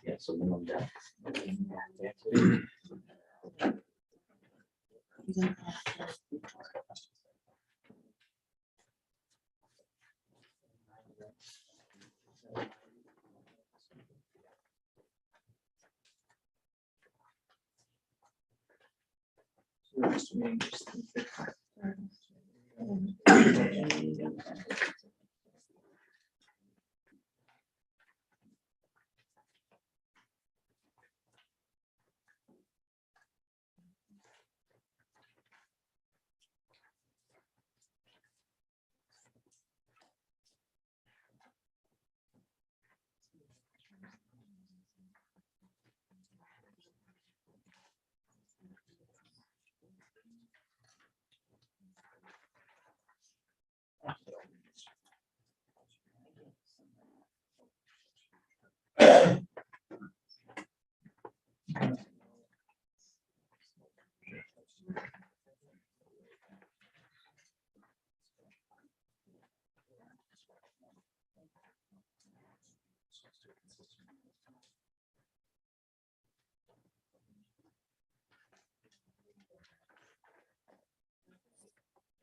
Yeah, so minimum depth.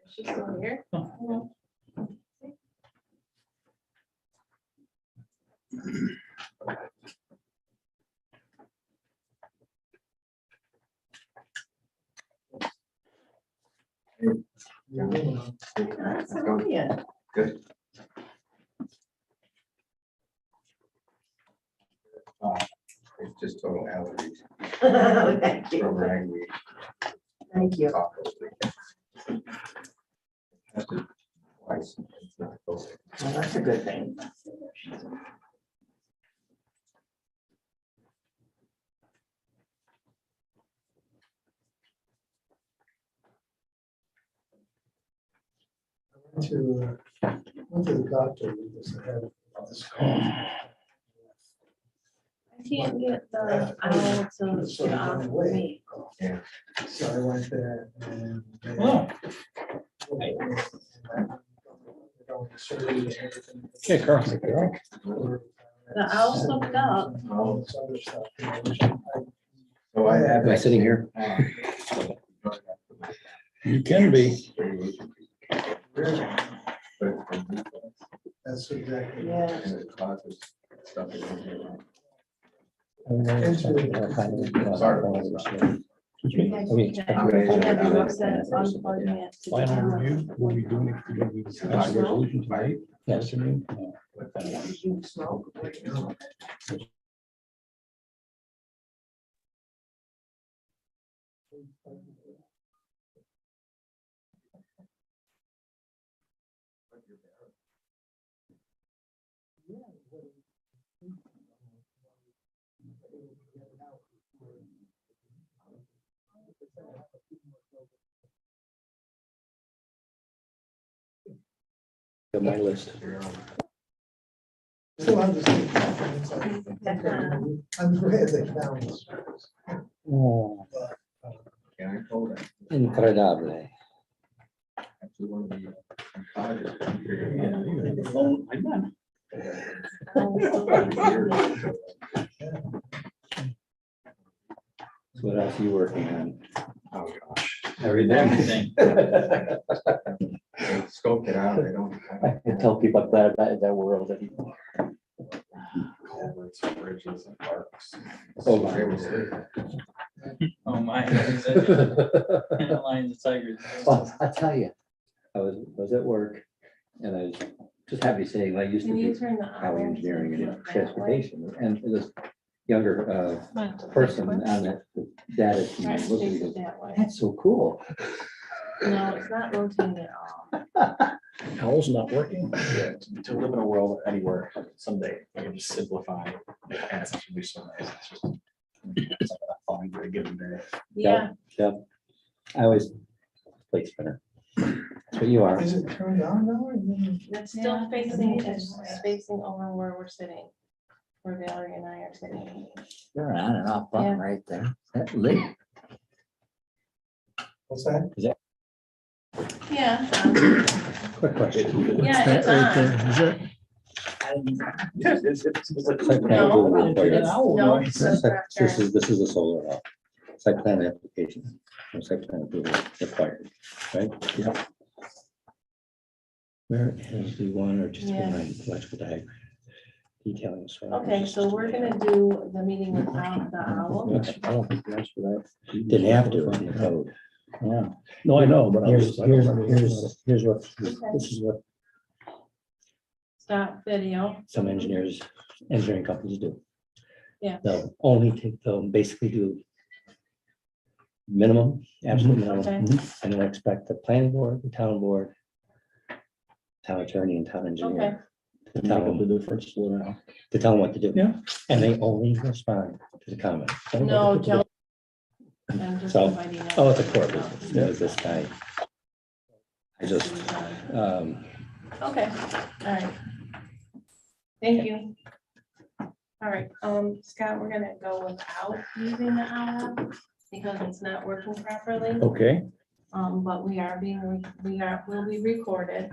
She's still here. Good. It's just total allergies. Thank you. From ragweed. Thank you. Tested twice. It's not COVID. Well, that's a good thing. Went to the doctor with this ahead of this call. I can't get the owl to get off of me. Yeah. So I went there and. Oh. Okay, Carl. The owl hooked up. All this other stuff, you know, which So I have. Am I sitting here? You can be. That's exactly. Yeah. And it causes stuff in here. Final review, will we do it? Pass a resolution tonight? Yes. You smoke. My list. So I'm just. I'm glad they found this. Oh, But, And I told her. incredible. Actually, one of the oncologists. So what else are you working on? Oh, gosh. Everything. They scoped it out. They don't. I tell people I'm glad about that world anymore. Culverts, bridges and parks. Oh, They were sleeping. Oh my. Lions and tigers. Well, I tell you, I was at work and I was just happy saying, I used to Can you do turn the highway owl engineering to and that way? transportation. And this younger person on that data team Try to looked at me face and it goes, that way. that's so cool. No, it's not rotating at all. Owl's not working. Yeah, to live in a world anywhere someday, we can just simplify. And it's actually so nice. It's just. It's like a fun for a given day. Yeah, Yep. I always play spinner. That's what you are. Is it turned on now? it's still facing, it's facing over where we're sitting. Where Valerie and I are sitting. You're on and off button right there. That lit. What's that? Yeah. Quick question. Yeah, it's on. Is it? Site plan approval required. No, This is a solar site plan application, no site plan approval required, right? Yeah. Where is the one or just Yeah. behind electrical diagram? Detailing. Okay, so we're gonna do the meeting without the owl. I don't think we asked for that. Didn't have to in the code. Yeah. No, I know, but I Here's was. I don't remember. what, this is what Stop video. some engineering companies do. Yeah. They'll basically do minimum, absolute minimum, Okay. and then expect the planning board, the town board, town attorney and town Okay. engineer to Make tell up the them, difference, slow down. what to do. Yeah. And they only respond to the comment. No, Joe. I'm just So- inviting them. Oh, it's a core business. There's this guy. I just, Okay, all right. Thank you. All right, Scott, we're gonna go without using the owl because it's not working properly. Okay, But we are will be recorded.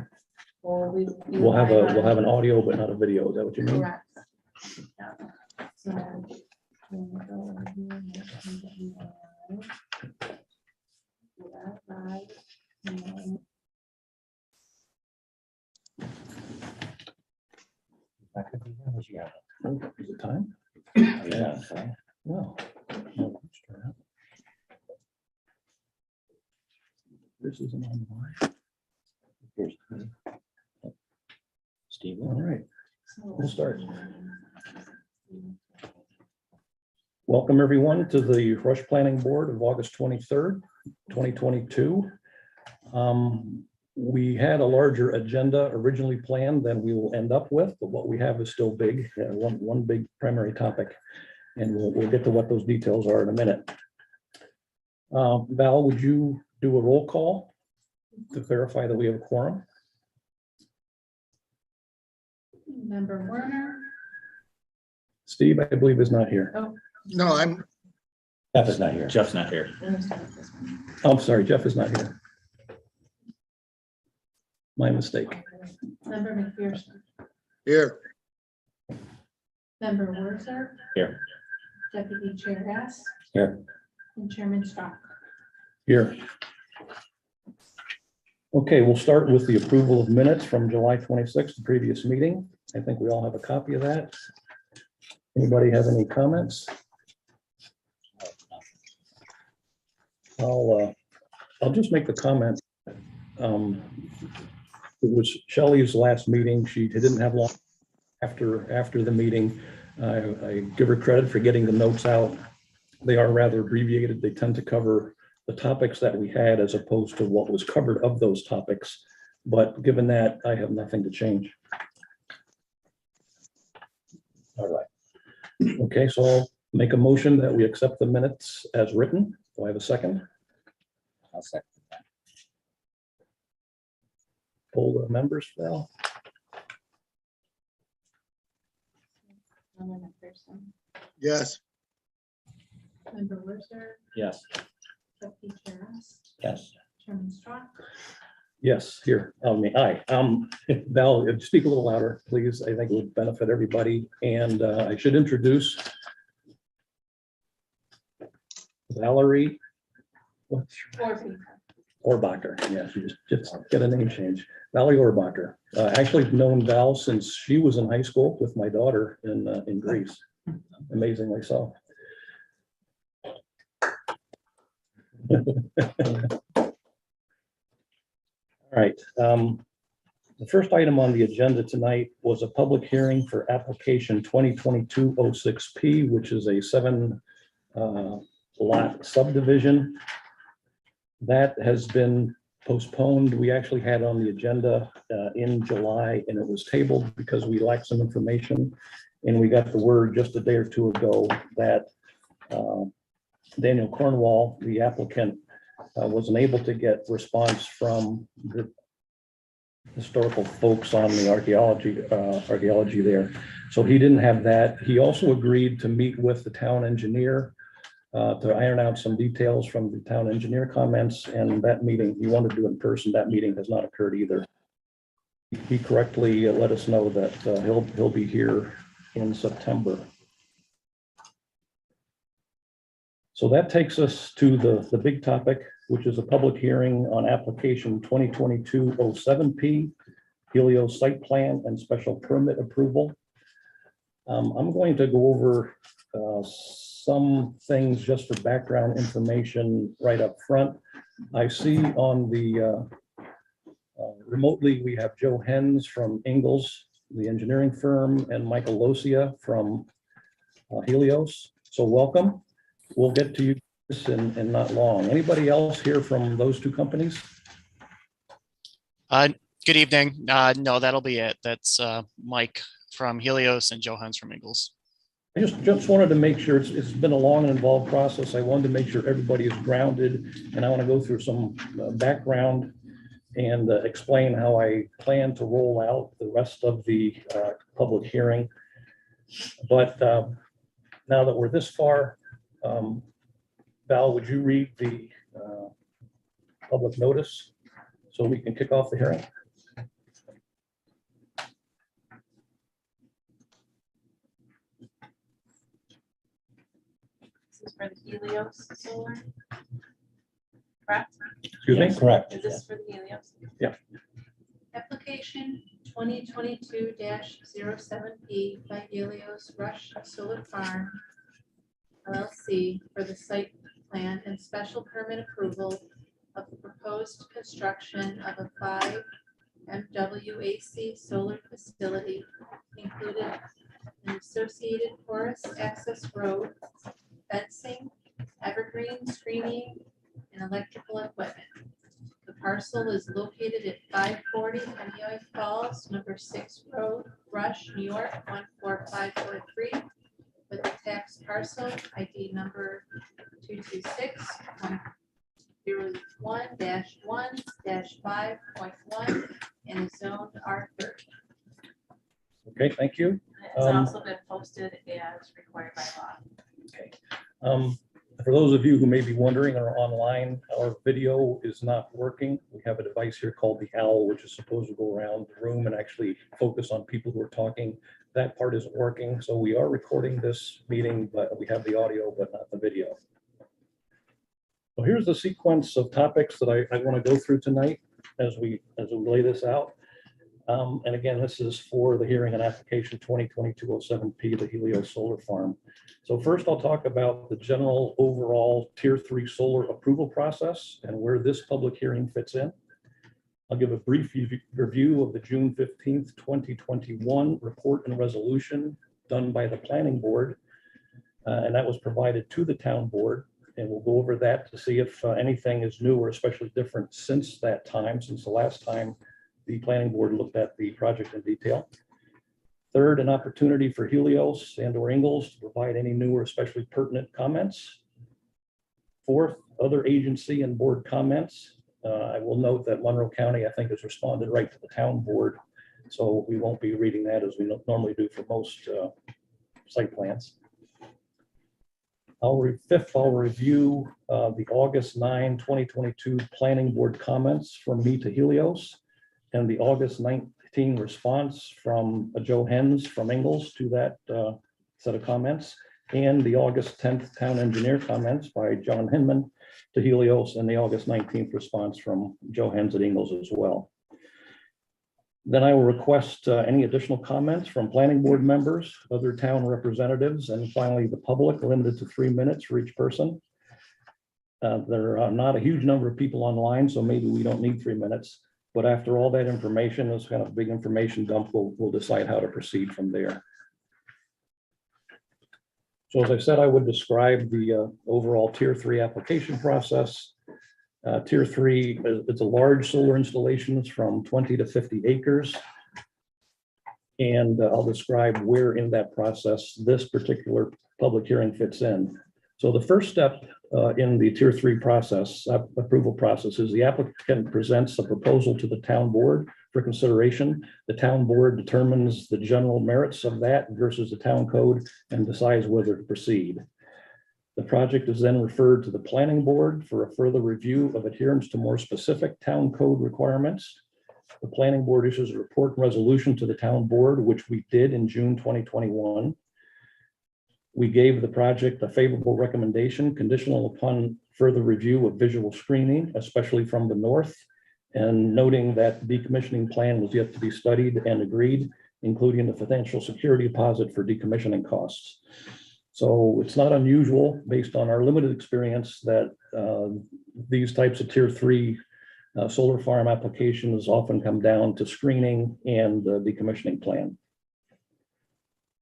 we'll have an audio, but not a video. Is that what you mean? Correct. Yeah. So, we'll go over here and make sure that we are- do that live, and then- that could be that was, yeah. Is it time? Yeah, so, No. This isn't online. here's- Steve. All right, so- we'll start. Welcome, everyone, to the Rush Planning Board of August 23rd, 2022. We had a larger agenda originally planned than we will end up with, but what we have is still big, one big primary topic. And we'll get to what those details are in a minute. Val, would you do a roll call to verify that we have a quorum? Member Werner. Steve, I believe, is not here. No, Jeff is not here. Jeff's not here. I'm sorry, Jeff is not here. My mistake. Member McPherson. here. Member Werther. Here. Deputy Chair Hess. Here. And Chairman Stock. Here. Okay, we'll start with the approval of minutes from July 26th, the previous meeting. I think we all have a copy of that. Anybody have any comments? I'll just make the comment. It was Shelley's last meeting. She didn't have long after the meeting. I give her credit for getting the notes out. They are rather abbreviated. They tend to cover the topics that we had as opposed to what was covered of those topics. But given that, I have nothing to change. All right. Okay, so I'll make a motion that we accept the minutes as written. Do I have a second? I'll second. Poll the members, Val. Member McPherson. Yes, Member Werther. Yes. Deputy Chair Hess. Yes. Chairman Stock. Yes, here, aye. Val, speak a little louder, please. I think it would benefit everybody. And I should introduce Valerie, what's Four people. Orbacher? Yeah, she just get a name change. Valerie Orbacher. Actually known Val since she was in high school with my daughter in Greece. Amazingly so. All right. The first item on the agenda tonight was a public hearing for application 2022-06P, which is a 7 lot subdivision. That has been postponed. We actually had on the agenda in July, and it was tabled because we lacked some information. And we got the word just a day or two ago that Daniel Cornwall, the applicant, wasn't able to get response from the historical folks on the archaeology there. So he didn't have that. He also agreed to meet with the town engineer to iron out some details from the town engineer comments, and that meeting, he wanted to do in person. That meeting has not occurred either. he correctly let us know that he'll be here in September. So that takes us to the big topic, which is a public hearing on application 2022-07P, Helios site plan and special permit approval. I'm going to go over some things just for background information right up front. I see on the remotely, we have Joe Hens from Ingalls, the engineering firm, and Michael Losia from Helios. So welcome. We'll get to you in not long. Anybody else here from those two companies? Good evening. No, that'll be it. That's Mike from Helios and Joe Hans from Ingalls. I just wanted to make sure, it's been a long and involved process. I wanted to make sure everybody is grounded, and I want to go through some background and explain how I plan to roll out the rest of the public hearing. But now that we're this far, Val, would you read the public notice so we can kick off the hearing? This is for the Helios solar. Correct? Excuse me? Correct. Is this for the Helios? Yeah. Application 2022-07P by Helios Rush Solar Farm LLC for the site plan and special permit approval of the proposed construction of a 5 MWAC solar facility, including an associated porous access road, fencing, evergreen screening, and electrical equipment. The parcel is located at 540 Hemingway Falls, number 6 Road, Rush, New York, 14543, with the tax parcel ID number 226-1-1-5.1 and is zoned R30. Okay, thank you. It's also been posted as required by law. Okay. For those of you who may be wondering or online, our video is not working. We have a device here called the OWL, which is supposed to go around the room and actually focus on people who are talking. That part isn't working. So we are recording this meeting, but we have the audio, but not the video. So here's the sequence of topics that I want to go through tonight as we lay this out. And again, this is for the hearing and application 2022-07P, the Helios Solar Farm. So first I'll talk about the general overall Tier 3 solar approval process and where this public hearing fits in. I'll give a brief review of the June 15th, 2021 report and resolution done by the planning board. And that was provided to the town board. And we'll go over that to see if anything is new or especially different since that time, since the last time the planning board looked at the project in detail. Third, an opportunity for Helios and/or Ingalls to provide any new or especially pertinent comments. Fourth, other agency and board comments. I will note that Monroe County, I think, has responded right to the town board, so we won't be reading that as we normally do for most site plans. Fifth, I'll review the August 9, 2022 planning board comments from me to Helios, and the August 19 response from Joe Hens from Ingalls to that set of comments, and the August 10th town engineer comments by John Hinman to Helios, and the August 19th response from Joe Hens at Ingalls as well. Then I will request any additional comments from planning board members, other town representatives, and finally the public, limited to 3 minutes for each person. There are not a huge number of people online, so maybe we don't need 3 minutes. But after all that information, this kind of big information dump, we'll decide how to proceed from there. So as I said, I would describe the overall Tier 3 application process. Tier 3, it's a large solar installations from 20 to 50 acres. And I'll describe where in that process this particular public hearing fits in. So the first step in the Tier 3 process, approval process, is the applicant presents a proposal to the town board for consideration. The town board determines the general merits of that versus the town code and decides whether to proceed. The project is then referred to the planning board for a further review of adherence to more specific town code requirements. the planning board issues a report and resolution to the town board, which we did in June 2021. We gave the project a favorable recommendation conditional upon further review of visual screening, especially from the north, and noting that decommissioning plan was yet to be studied and agreed, including the financial security deposit for decommissioning costs. So it's not unusual, based on our limited experience, that these types of tier 3 solar farm applications often come down to screening and the decommissioning plan.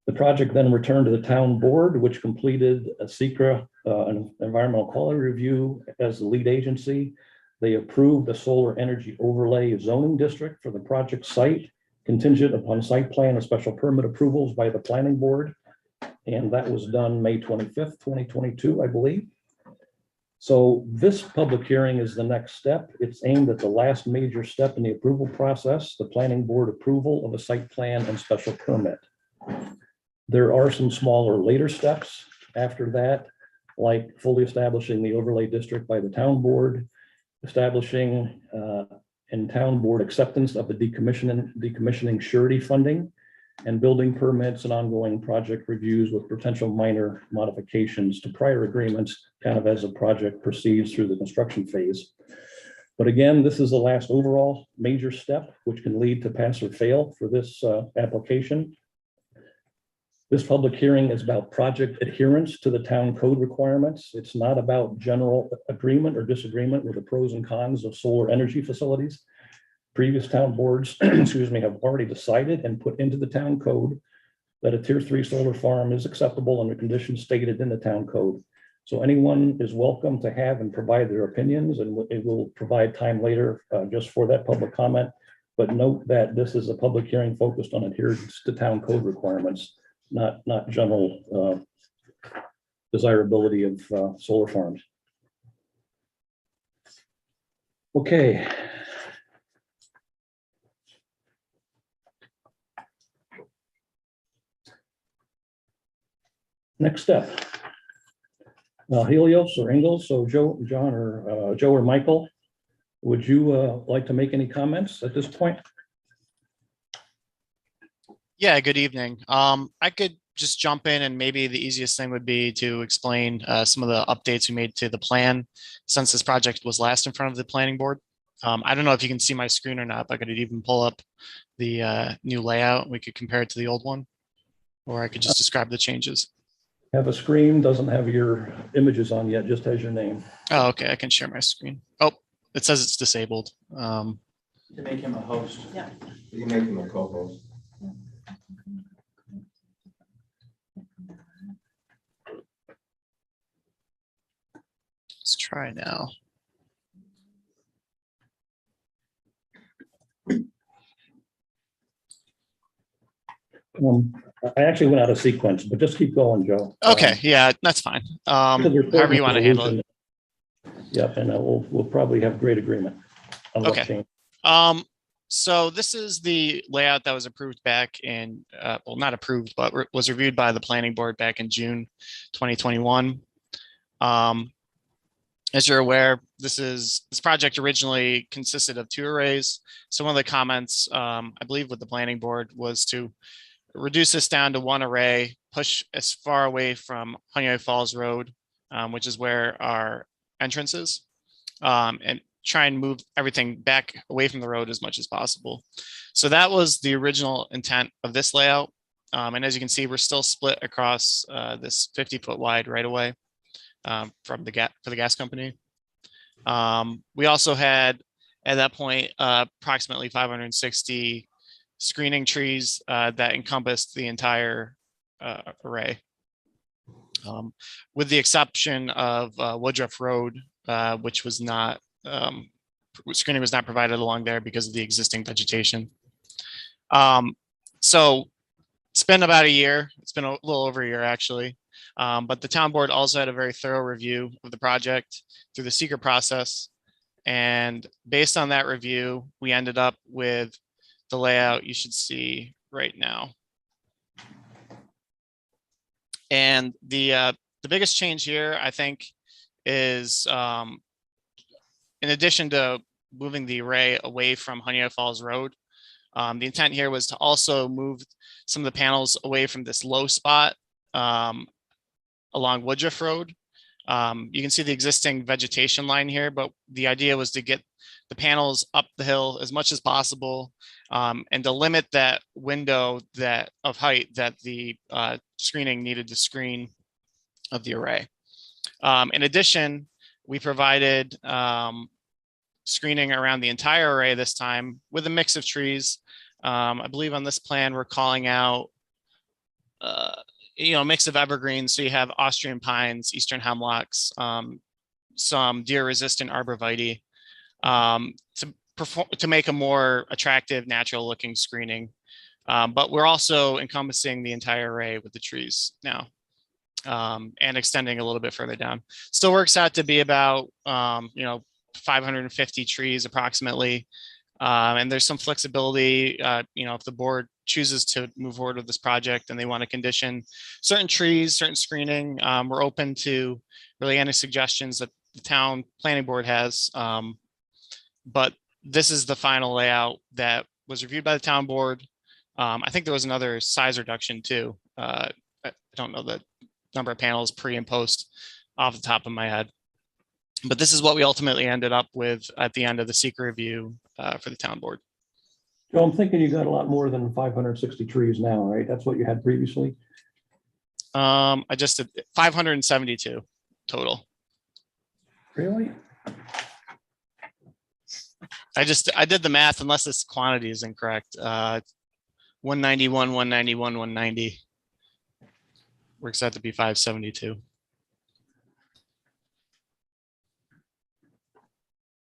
The project then returned to the town board, which completed a SECRA, an environmental quality review as the lead agency. They approved the solar energy overlay zoning district for the project site, contingent upon site plan and special permit approvals by the planning board. And that was done May 25th, 2022, I believe. So this public hearing is the next step. It's aimed at the last major step in the approval process, the planning board approval of a site plan and special permit. There are some smaller later steps after that, like fully establishing the overlay district by the town board, establishing and town board acceptance of the decommissioning surety funding, and building permits and ongoing project reviews with potential minor modifications to prior agreements, kind of as a project proceeds through the construction phase. But again, this is the last overall major step, which can lead to pass or fail for this application. This public hearing is about project adherence to the town code requirements. It's not about general agreement or disagreement with the pros and cons of solar energy facilities. Previous town boards, excuse me, have already decided and put into the town code that a tier 3 solar farm is acceptable under conditions stated in the town code. So anyone is welcome to have and provide their opinions, and it will provide time later just for that public comment. But note that this is a public hearing focused on adherence to town code requirements, not general desirability of solar farms. Okay. Next step. Helios or Ingalls. So Joe or Michael, would you like to make any comments at this point? Yeah, good evening. I could just jump in, and maybe the easiest thing would be to explain some of the updates we made to the plan since this project was last in front of the planning board. I don't know if you can see my screen or not, but I could even pull up the new layout. We could compare it to the old one, or I could just describe the changes. Have a screen, doesn't have your images on yet, just has your name. Oh, okay, I can share my screen. Oh, it says it's disabled. To make him a host. Yeah. You make him a co-host. Let's try now. I actually went out of sequence, but just keep going, Joe. Okay, yeah, that's fine. However you want to handle it. Yep, and we'll probably have great agreement on what Okay. changed. So this is the layout that was approved back in, well, not approved, but was reviewed by the planning board back in June 2021. As you're aware, this project originally consisted of 2 arrays. So one of the comments, I believe, with the planning board was to reduce this down to 1 array, push as far away from Honeoye Falls Road, which is where our entrance is, and try and move everything back away from the road as much as possible. So that was the original intent of this layout. And as you can see, we're still split across this 50-foot wide right away for the gas company. We also had at that point approximately 560 screening trees that encompassed the entire array, with the exception of Woodruff Road, which was not, screening was not provided along there because of the existing vegetation. So it's been about a year. It's been a little over a year, actually. But the town board also had a very thorough review of the project through the secret process. And based on that review, we ended up with the layout you should see right now. And the biggest change here, I think, is in addition to moving the array away from Honeyett Falls Road. The intent here was to also move some of the panels away from this low spot along Woodruff Road. You can see the existing vegetation line here, but the idea was to get the panels up the hill as much as possible and to limit that window of height that the screening needed to screen of the array. In addition, we provided screening around the entire array this time with a mix of trees. I believe on this plan, we're calling out a mix of evergreens. So you have Austrian pines, Eastern hemlocks, some deer resistant arborvitae to make a more attractive, natural looking screening. But we're also encompassing the entire array with the trees now and extending a little bit further down. Still works out to be about 550 trees approximately. And there's some flexibility, if the board chooses to move forward with this project and they want to condition certain trees, certain screening, we're open to really any suggestions that the town planning board has. But this is the final layout that was reviewed by the town board. I think there was another size reduction too. I don't know the number of panels pre and post off the top of my head. But this is what we ultimately ended up with at the end of the secret review for the town board. Joe, I'm thinking you got a lot more than 560 trees now, right? That's what you had previously? I just did 572 total. Really? I did the math, unless this quantity is incorrect. 191, 191, 190. Works out to be 572.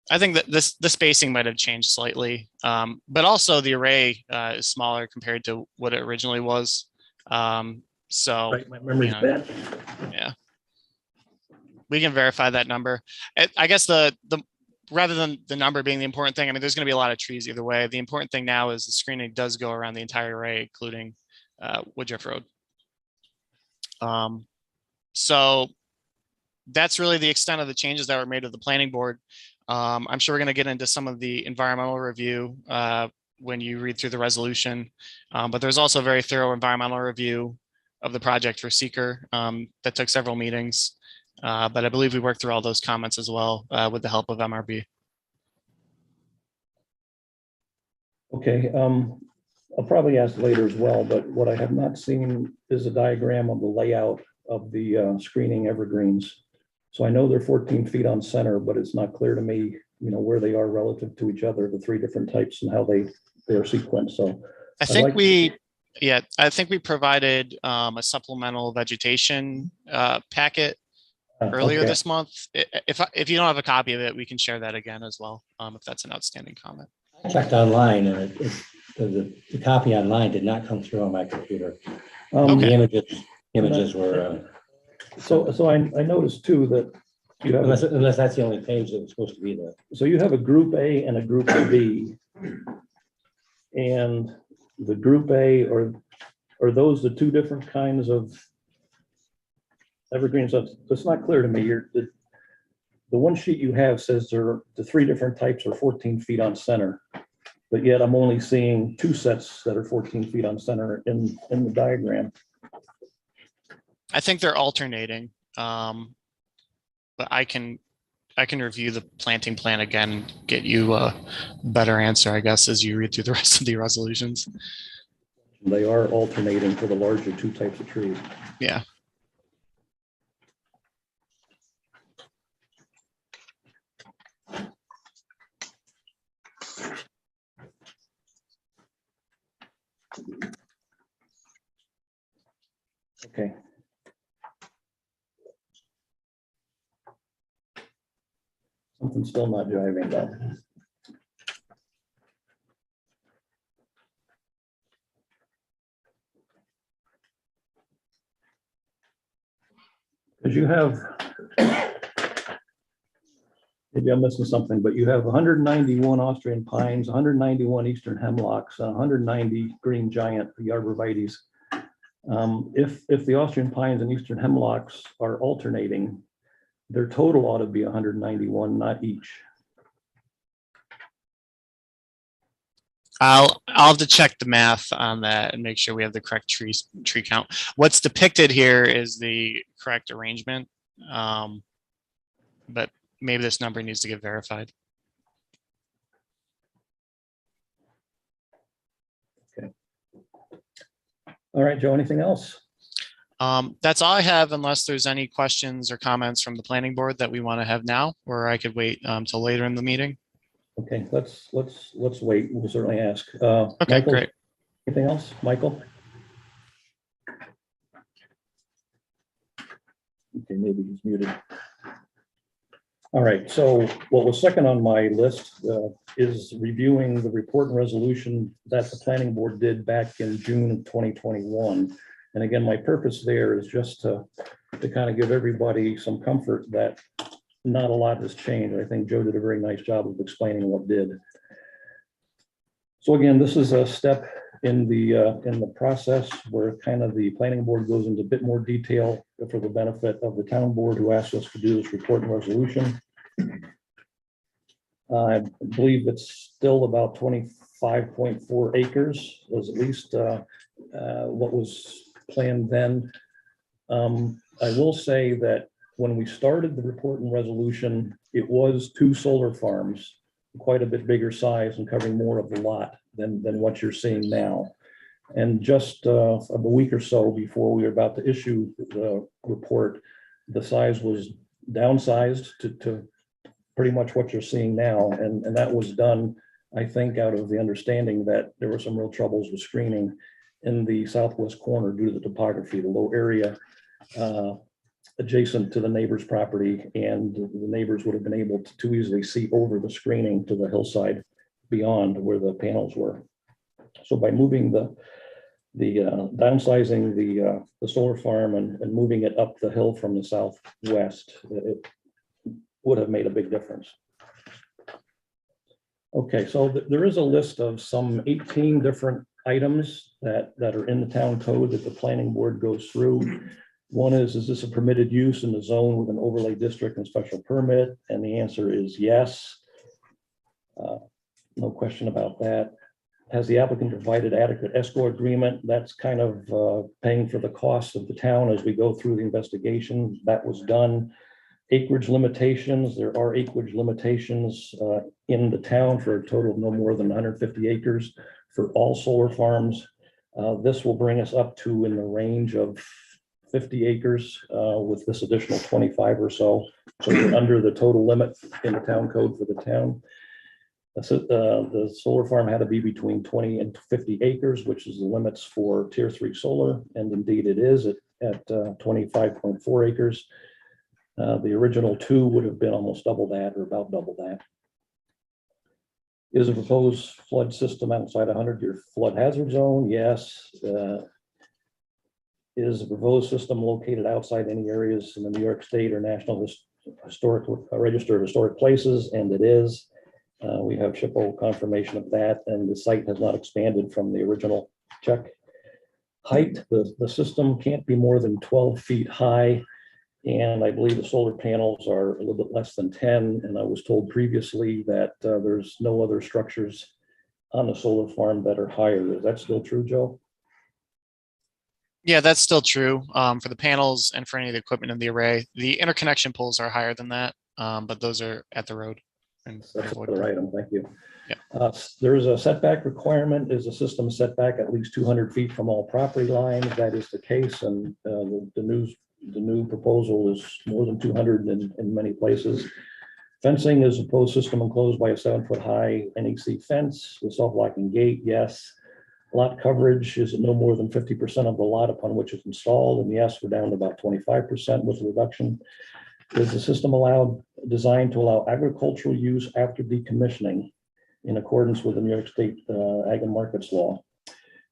I think that the spacing might have changed slightly, but also the array is smaller compared to what it originally was. So Right, my memory's bad. Yeah, we can verify that number. I guess the rather than the number being the important thing, I mean, there's going to be a lot of trees either way. The important thing now is the screening does go around the entire array, including Woodruff Road. So that's really the extent of the changes that were made to the planning board. I'm sure we're going to get into some of the environmental review when you read through the resolution, but there's also a very thorough environmental review of the project for seeker that took several meetings. But I believe we worked through all those comments as well with the help of MRB. Okay, I'll probably ask later as well, but what I have not seen is a diagram of the layout of the screening evergreens. So I know they're 14 feet on center, but it's not clear to me, where they are relative to each other, the three different types and how they are sequenced. So I think we provided a supplemental vegetation packet earlier okay. this month. If you don't have a copy of it, we can share that again as well, if that's an outstanding comment. I checked online and the copy online did not come through on my computer. The images were. So I noticed too that you have, unless that's the only page that was supposed to be there. so you have a group A and a group B. And the group A, are those the two different kinds of evergreens? It's not clear to me. The one sheet you have says the three different types are 14 feet on center, but yet I'm only seeing two sets that are 14 feet on center in the diagram. I think they're alternating, but I can review the planting plan again and get you a better answer, I guess, as you read through the rest of the resolutions. They are alternating for the larger two types of trees. Yeah. Okay. Something's still not driving though. Because you have, maybe I'm missing something, but you have 191 Austrian pines, 191 Eastern hemlocks, 190 green giant, the arborvitaes. If the Austrian pines and Eastern hemlocks are alternating, their total ought to be 191, not each. I'll have to check the math on that and make sure we have the correct tree count. What's depicted here is the correct arrangement. But maybe this number needs to get verified. All right, Joe, anything else? That's all I have, unless there's any questions or comments from the planning board that we want to have now, or I could wait till later in the meeting. Okay, let's wait. We'll certainly ask. Okay, Michael, great. anything else? Michael? Okay, maybe he's muted. All right, so what was second on my list is reviewing the report and resolution that the planning board did back in June of 2021. And again, my purpose there is just to kind of give everybody some comfort that not a lot has changed. I think Joe did a very nice job of explaining what did. So again, this is a step in the process where kind of the planning board goes into a bit more detail for the benefit of the town board who asked us to do this report and resolution. I believe it's still about 25.4 acres was at least what was planned then. I will say that when we started the report and resolution, it was 2 solar farms, quite a bit bigger size and covering more of the lot than what you're seeing now. And just a week or so before we were about to issue the report, the size was downsized to pretty much what you're seeing now. And that was done, I think, out of the understanding that there were some real troubles with screening in the southwest corner due to the topography, the low area adjacent to the neighbor's property, and the neighbors would have been able to too easily see over the screening to the hillside beyond where the panels were. So by moving downsizing the solar farm and moving it up the hill from the southwest, it would have made a big difference. Okay, so there is a list of some 18 different items that are in the town code that the planning board goes through. One is this a permitted use in the zone with an overlay district and special permit? And the answer is yes. No question about that. Has the applicant provided adequate escrow agreement? That's kind of paying for the costs of the town as we go through the investigation. That was done. Acreage limitations. There are acreage limitations in the town for a total of no more than 150 acres for all solar farms. This will bring us up to in the range of 50 acres with this additional 25 or so. So we're under the total limit in the town code for the town. So the solar farm had to be between 20 and 50 acres, which is the limits for tier 3 solar. And indeed it is at 25.4 acres. The original 2 would have been almost double that or about double that. Is a proposed flood system outside a 100-year flood hazard zone? Yes. Is the proposed system located outside any areas in the New York State or National Historic Register of Historic Places? And it is. We have SHPO confirmation of that, and the site has not expanded from the original check. Height, the system can't be more than 12 feet high, and I believe the solar panels are a little bit less than 10, and I was told previously that there's no other structures on the solar farm that are higher. Is that still true, Joe? Yeah, that's still true for the panels and for any of the equipment in the array. The interconnection poles are higher than that, but those are at the road. And That's another item, thank you. Yeah. There is a setback requirement. Is a system setback at least 200 feet from all property lines? That is the case, and the new proposal is more than 200 in many places. Fencing is a proposed system enclosed by a 7-foot high NEC fence with self-locking gate. Yes. Lot coverage is no more than 50% of the lot upon which it's installed, and yes, we're down to about 25% with the reduction. Is the system designed to allow agricultural use after decommissioning in accordance with the New York State Ag and Markets Law?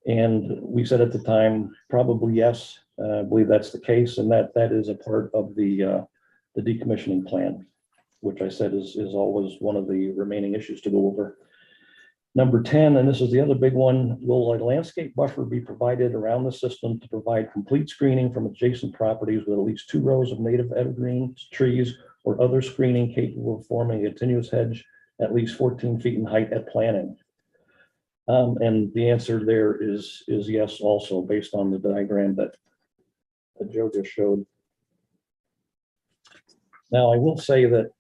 And we said at the time, probably yes. I believe that's the case, and that is a part of the decommissioning plan, which I said is always one of the remaining issues to go over. Number 10, and this is the other big one, will a landscape buffer be provided around the system to provide complete screening from adjacent properties with at least 2 rows of native evergreen trees or other screening capable of forming a continuous hedge at least 14 feet in height at planting? And the answer there is yes, also based on the diagram that Joe just showed. Now, I will say that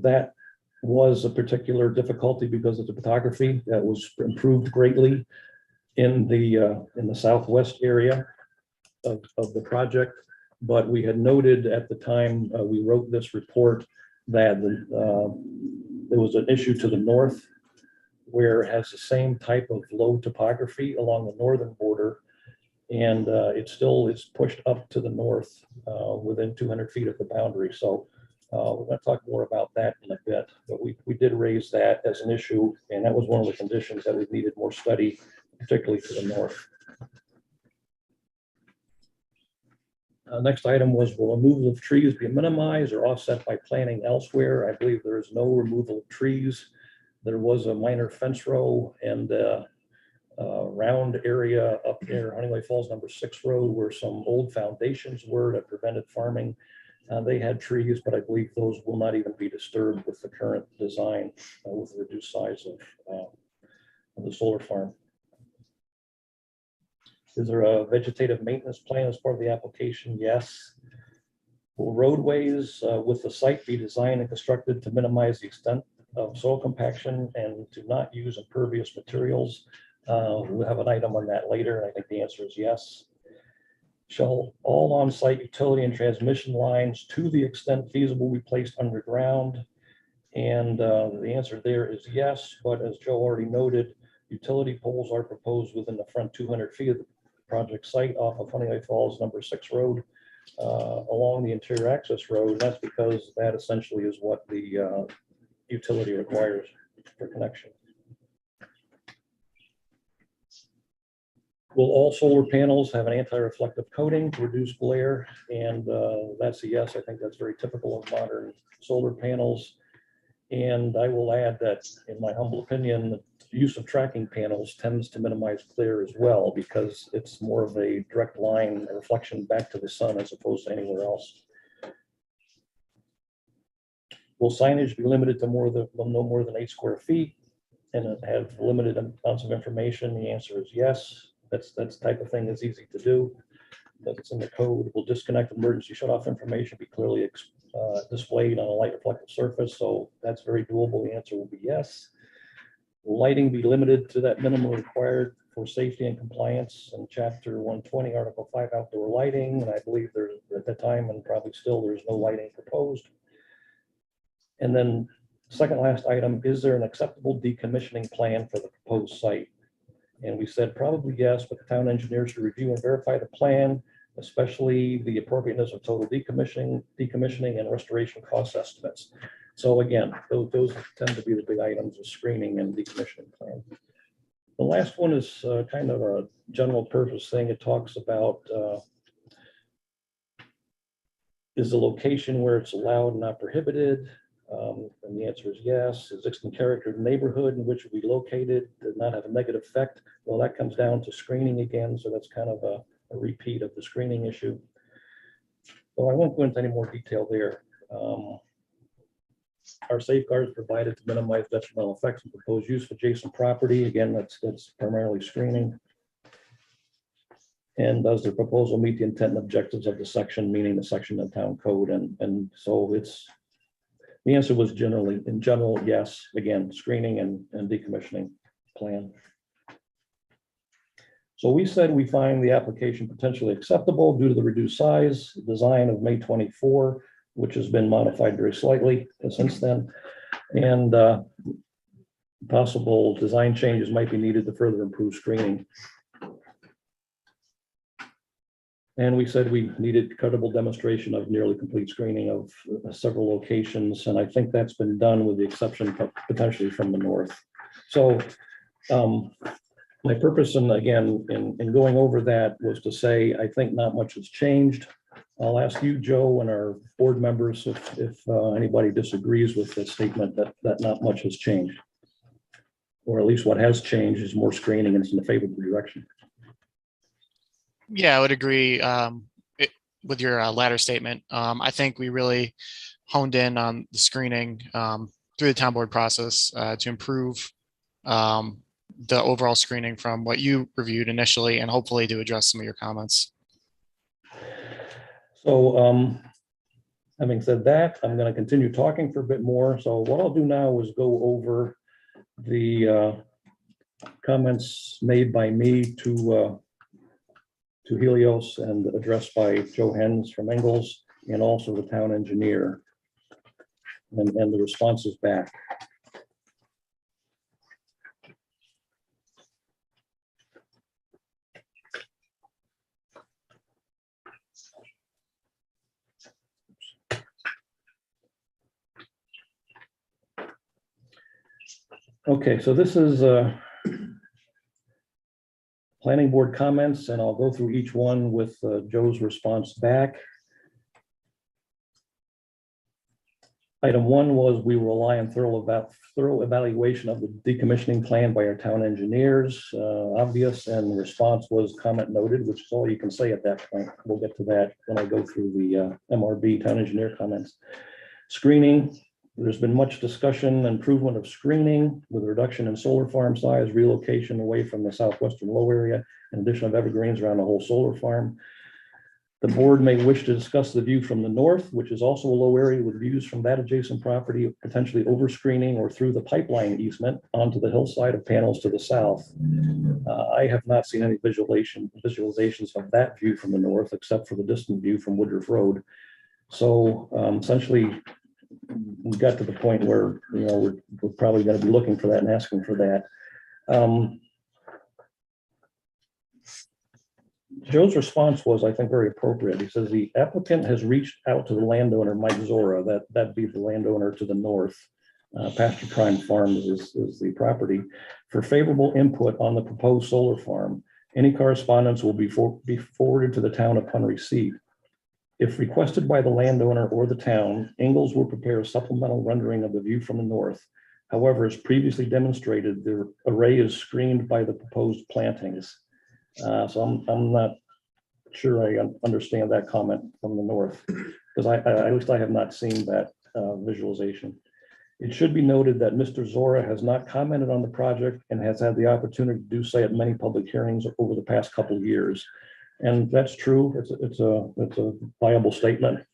that was a particular difficulty because of the topography that was improved greatly in the southwest area of the project. But we had noted at the time we wrote this report that there was an issue to the north where it has the same type of low topography along the northern border. And it still is pushed up to the north within 200 feet of the boundary. So we're going to talk more about that in a bit, but we did raise that as an issue. And that was one of the conditions that we needed more study, particularly to the north. Next item was, will removal of trees be minimized or offset by planting elsewhere? I believe there is no removal of trees. There was a minor fence row and round area up near Honeyway Falls #6 road where some old foundations were that prevented farming. They had trees, but I believe those will not even be disturbed with the current design with the reduced size of the solar farm. Is there a vegetative maintenance plan as part of the application? Yes. Will roadways with the site be designed and constructed to minimize the extent of soil compaction and to not use impervious materials? We'll have an item on that later. I think the answer is yes. Shall all on-site utility and transmission lines, to the extent feasible, be placed underground? And the answer there is yes, but as Joe already noted, utility poles are proposed within the front 200 feet of the project site off of Honeyway Falls #6 road along the interior access road. And that's because that essentially is what the utility requires for connection. Will all solar panels have an anti-reflective coating to reduce glare? And that's a yes. I think that's very typical of modern solar panels. And I will add that, in my humble opinion, the use of tracking panels tends to minimize glare as well, because it's more of a direct line reflection back to the sun as opposed to anywhere else. Will signage be limited to no more than 8 square feet and have limited amounts of information? The answer is yes. That's the type of thing that's easy to do because it's in the code. Will disconnect emergency shutoff information be clearly displayed on a light reflective surface? So that's very doable. The answer will be yes. Will lighting be limited to that minimum required for safety and compliance in Chapter 120, Article 5, outdoor lighting? And I believe there, at the time, and probably still, there's no lighting proposed. And then second last item, is there an acceptable decommissioning plan for the proposed site? And we said probably yes, but the town engineer should review and verify the plan, especially the appropriateness of total decommissioning and restoration cost estimates. So again, those tend to be the big items of screening and decommissioning plan. The last one is kind of a general purpose thing. It talks about is the location where it's allowed and not prohibited? And the answer is yes. Existing character of the neighborhood in which it will be located does not have a negative effect. Well, that comes down to screening again. So that's kind of a repeat of the screening issue. So I won't go into any more detail there. Are safeguards provided to minimize detrimental effects of proposed use of adjacent property? Again, that's primarily screening. And does the proposal meet the intent and objectives of the section, meaning the section of town code? And so the answer was in general, yes. Again, screening and decommissioning plan. So we said we find the application potentially acceptable due to the reduced size, design of May 24, which has been modified very slightly since then. And possible design changes might be needed to further improve screening. And we said we needed credible demonstration of nearly complete screening of several locations. And I think that's been done with the exception potentially from the north. So my purpose, and again, in going over that was to say, I think not much has changed. I'll ask you, Joe, and our board members, if anybody disagrees with the statement that not much has changed. Or at least what has changed is more screening and it's in the favorable direction. Yeah, I would agree with your latter statement. I think we really honed in on the screening through the town board process to improve the overall screening from what you reviewed initially, and hopefully to address some of your comments. So having said that, I'm going to continue talking for a bit more. So what I'll do now is go over the comments made by me to Helios and addressed by Joe Hens from Ingalls and also the town engineer, and the responses back. Okay, so this is planning board comments, and I'll go through each one with Joe's response back. Item one was we rely on thorough evaluation of the decommissioning plan by our town engineers. Obvious, and the response was comment noted, which is all you can say at that point. We'll get to that when I go through the MRB town engineer comments. Screening. There's been much discussion, improvement of screening with a reduction in solar farm size, relocation away from the southwestern low area, and addition of evergreens around the whole solar farm. The board may wish to discuss the view from the north, which is also a low area with views from that adjacent property, potentially over screening or through the pipeline easement onto the hillside of panels to the south. I have not seen any visualizations of that view from the north, except for the distant view from Woodruff Road. So essentially, we got to the point where, you know, we're probably going to be looking for that and asking for that. Joe's response was, I think, very appropriate. He says the applicant has reached out to the landowner, Mike Zora, that'd be the landowner to the north. Pasture Prime Farms is the property, for favorable input on the proposed solar farm. Any correspondence will be forwarded to the town upon receipt. If requested by the landowner or the town, Ingalls will prepare a supplemental rendering of the view from the north. However, as previously demonstrated, the array is screened by the proposed plantings. So I'm not sure I understand that comment from the north, because at least I have not seen that visualization. It should be noted that Mr. Zora has not commented on the project and has had the opportunity to do so at many public hearings over the past couple of years. And that's true. It's a viable statement.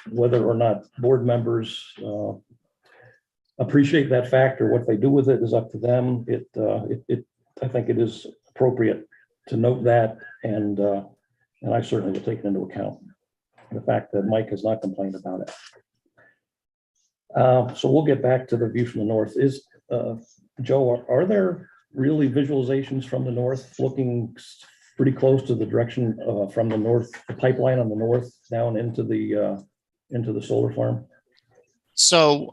Whether or not board members appreciate that fact or what they do with it is up to them. I think it is appropriate to note that, and I certainly will take it into account. The fact that Mike has not complained about it. So we'll get back to the view from the north. Joe, are there really visualizations from the north looking pretty close to the direction from the north, the pipeline on the north down into the solar farm? So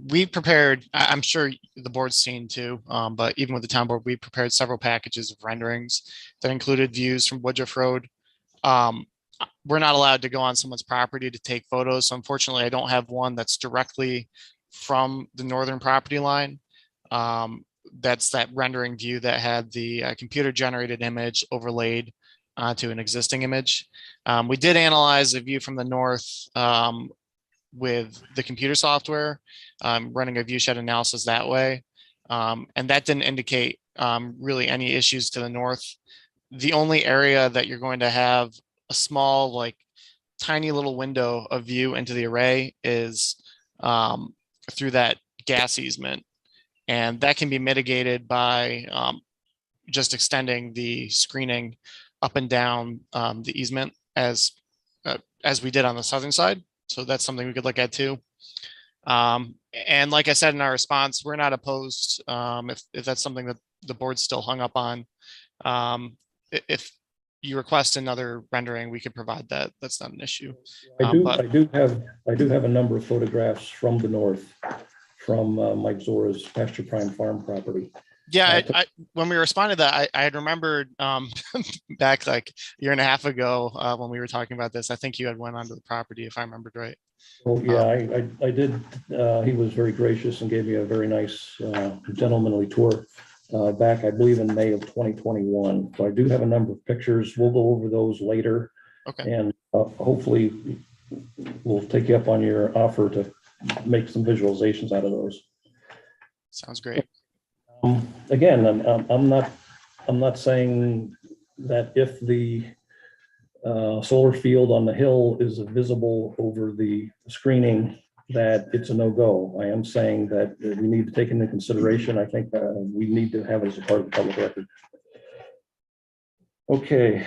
we prepared, I'm sure the board's seen too, but even with the town board, we prepared several packages of renderings that included views from Woodruff Road. We're not allowed to go on someone's property to take photos. So unfortunately, I don't have one that's directly from the northern property line. That's that rendering view that had the computer generated image overlaid onto an existing image. We did analyze a view from the north with the computer software, running a view shed analysis that way. And that didn't indicate really any issues to the north. The only area that you're going to have a small, like tiny little window of view into the array is through that gas easement. And that can be mitigated by just extending the screening up and down the easement as we did on the southern side. So that's something we could look at too. And like I said in our response, we're not opposed if that's something that the board's still hung up on. If you request another rendering, we could provide that. That's not an issue. I do have a number of photographs from the north, from Mike Zora's Pasture Prime Farm property. Yeah, when we responded to that, I had remembered back like a year and a half ago when we were talking about this. I think you had went onto the property, if I remembered right. Oh yeah, I did. He was very gracious and gave me a very nice gentlemanly tour back, I believe, in May of 2021. So I do have a number of pictures. We'll go over those later. Okay. And hopefully we'll take you up on your offer to make some visualizations out of those. Sounds great. Again, I'm not saying that if the solar field on the hill is visible over the screening, that it's a no-go. I am saying that we need to take into consideration, I think we need to have it as a part of the public record. Okay.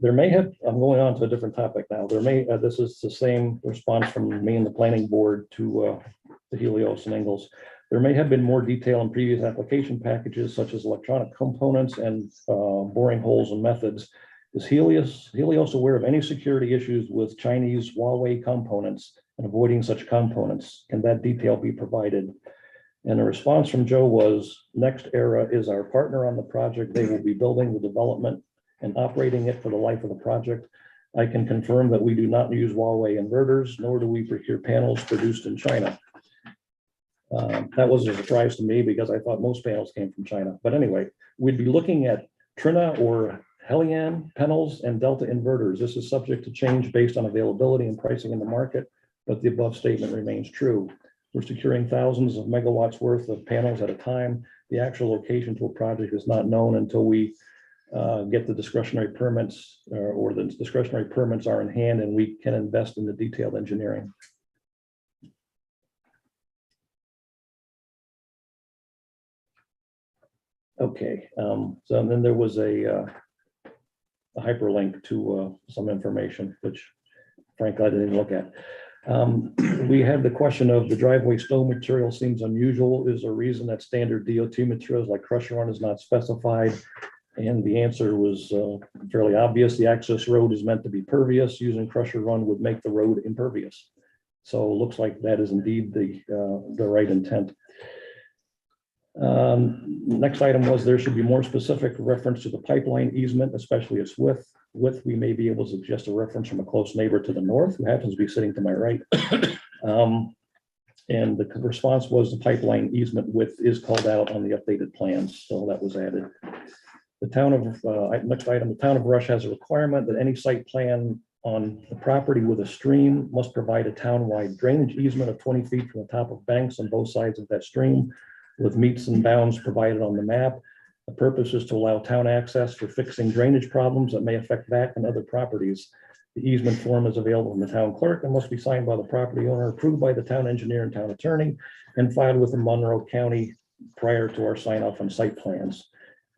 There may have, I'm going on to a different topic now. There may, this is the same response from me and the planning board to Helios and Ingalls. There may have been more detail in previous application packages such as electronic components and boring holes and methods. Is Helios aware of any security issues with Chinese Huawei components and avoiding such components? Can that detail be provided? And the response from Joe was, Next Era is our partner on the project. They will be building the development and operating it for the life of the project. I can confirm that we do not use Huawei inverters, nor do we procure panels produced in China. That was a surprise to me because I thought most panels came from China. But anyway, we'd be looking at Trina or Helian panels and Delta inverters. This is subject to change based on availability and pricing in the market, but the above statement remains true. We're securing thousands of megawatts worth of panels at a time. The actual location to a project is not known until we get the discretionary permits or the discretionary permits are in hand and we can invest in the detailed engineering. Okay, so then there was a hyperlink to some information, which frankly I didn't look at. We had the question of the driveway stone material seems unusual. Is there a reason that standard DOT materials like crusher run is not specified? And the answer was fairly obvious. The access road is meant to be pervious. Using crusher run would make the road impervious. So it looks like that is indeed the right intent. Next item was there should be more specific reference to the pipeline easement, especially its width. We may be able to suggest a reference from a close neighbor to the north, who happens to be sitting to my right. And the response was the pipeline easement width is called out on the updated plans, so that was added. The town of, next item, the town of Rush has a requirement that any site plan on the property with a stream must provide a town-wide drainage easement of 20 feet from the top of banks on both sides of that stream, with meets and bounds provided on the map. The purpose is to allow town access for fixing drainage problems that may affect that and other properties. The easement form is available from the town clerk and must be signed by the property owner, approved by the town engineer and town attorney, and filed with the Monroe County prior to our sign off on site plans.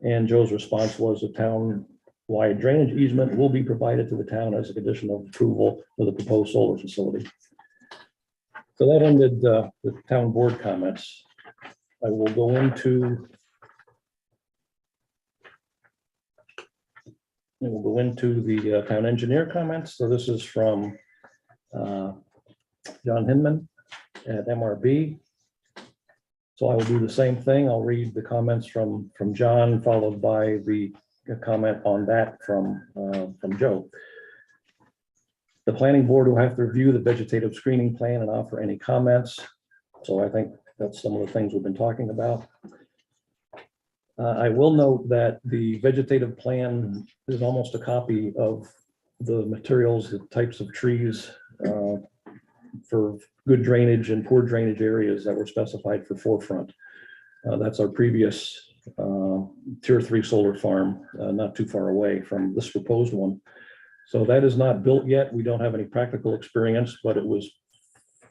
And Joe's response was a town-wide drainage easement will be provided to the town as a condition of approval for the proposed solar facility. So that ended the town board comments. I will go into the town engineer comments. So this is from John Hinman at MRB. So I will do the same thing. I'll read the comments from John, followed by the comment on that from Joe. The planning board will have to review the vegetative screening plan and offer any comments. So I think that's some of the things we've been talking about. I will note that the vegetative plan is almost a copy of the materials, the types of trees for good drainage and poor drainage areas that were specified for Forefront. That's our previous tier 3 solar farm, not too far away from this proposed one. So that is not built yet. We don't have any practical experience, but it was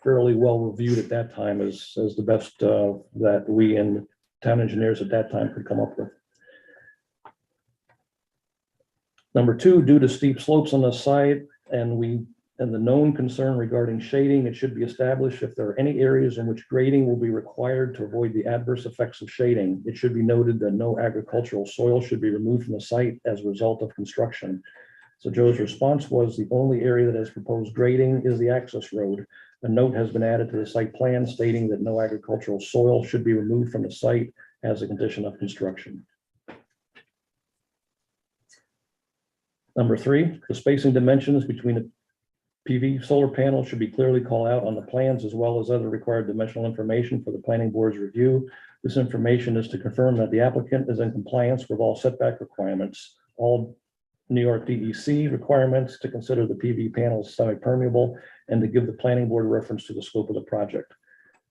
fairly well reviewed at that time as the best that we and town engineers at that time could come up with. Number 2, due to steep slopes on the side and the known concern regarding shading, it should be established if there are any areas in which grading will be required to avoid the adverse effects of shading. It should be noted that no agricultural soil should be removed from the site as a result of construction. So Joe's response was the only area that has proposed grading is the access road. A note has been added to the site plan stating that no agricultural soil should be removed from the site as a condition of construction. Number 3, the spacing dimensions between the PV solar panels should be clearly called out on the plans as well as other required dimensional information for the planning board's review. This information is to confirm that the applicant is in compliance with all setback requirements, all New York DEC requirements to consider the PV panels semi-permeable and to give the planning board reference to the scope of the project.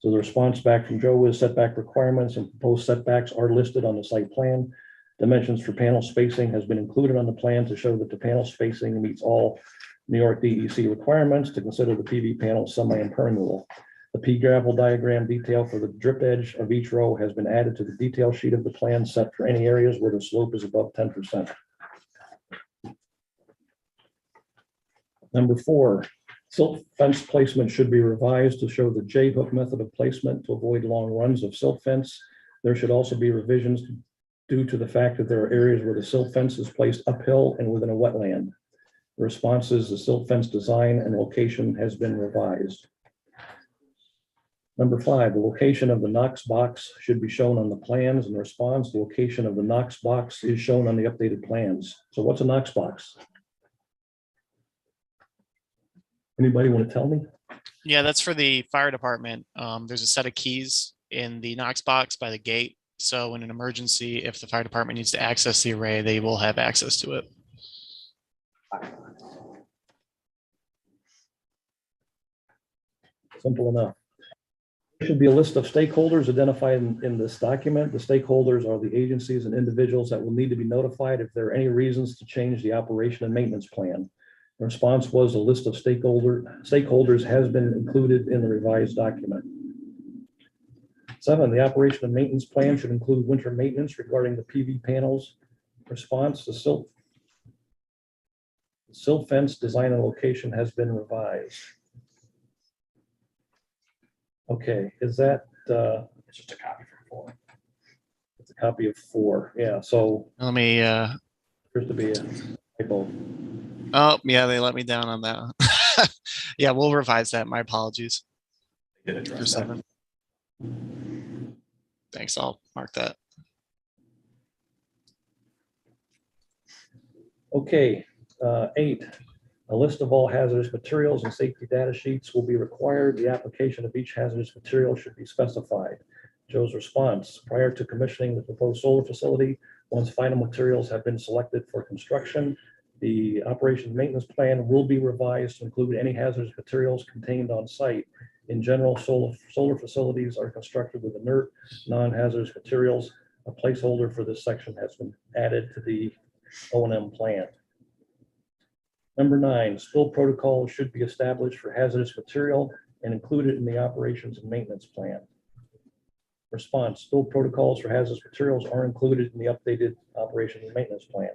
So the response back from Joe is setback requirements and proposed setbacks are listed on the site plan. Dimensions for panel spacing has been included on the plan to show that the panel spacing meets all New York DEC requirements to consider the PV panel semi-impermeable. The pea gravel diagram detail for the drip edge of each row has been added to the detail sheet of the plan set for any areas where the slope is above 10%. Number 4, silt fence placement should be revised to show the J-hook method of placement to avoid long runs of silt fence. There should also be revisions due to the fact that there are areas where the silt fence is placed uphill and within a wetland. The response is the silt fence design and location has been revised. Number 5, the location of the Knox box should be shown on the plans. In response, the location of the Knox box is shown on the updated plans. So what's a Knox box? Anybody want to tell me? Yeah, that's for the fire department. There's a set of keys in the Knox box by the gate. So in an emergency, if the fire department needs to access the array, they will have access to it. Simple enough. There should be a list of stakeholders identified in this document. The stakeholders are the agencies and individuals that will need to be notified if there are any reasons to change the operation and maintenance plan. The response was a list of stakeholders has been included in the revised document. 7, the operation and maintenance plan should include winter maintenance regarding the PV panels. Response, the silt fence design and location has been revised. Okay, is that, It's just a copy from 4. it's a copy of 4, yeah, so Let me, appears to be a typo. oh, yeah, they let me down on that. Yeah, we'll revise that. My apologies. Did For address that. 7. Thanks, I'll mark that. Okay, 8, a list of all hazardous materials and safety data sheets will be required. The application of each hazardous material should be specified. Joe's response, prior to commissioning the proposed solar facility, once final materials have been selected for construction, the operation and maintenance plan will be revised to include any hazardous materials contained on site. In general, solar facilities are constructed with inert, non-hazardous materials. A placeholder for this section has been added to the O&M plan. Number 9, spill protocol should be established for hazardous material and included in the operations and maintenance plan. Response, spill protocols for hazardous materials are included in the updated operations and maintenance plan.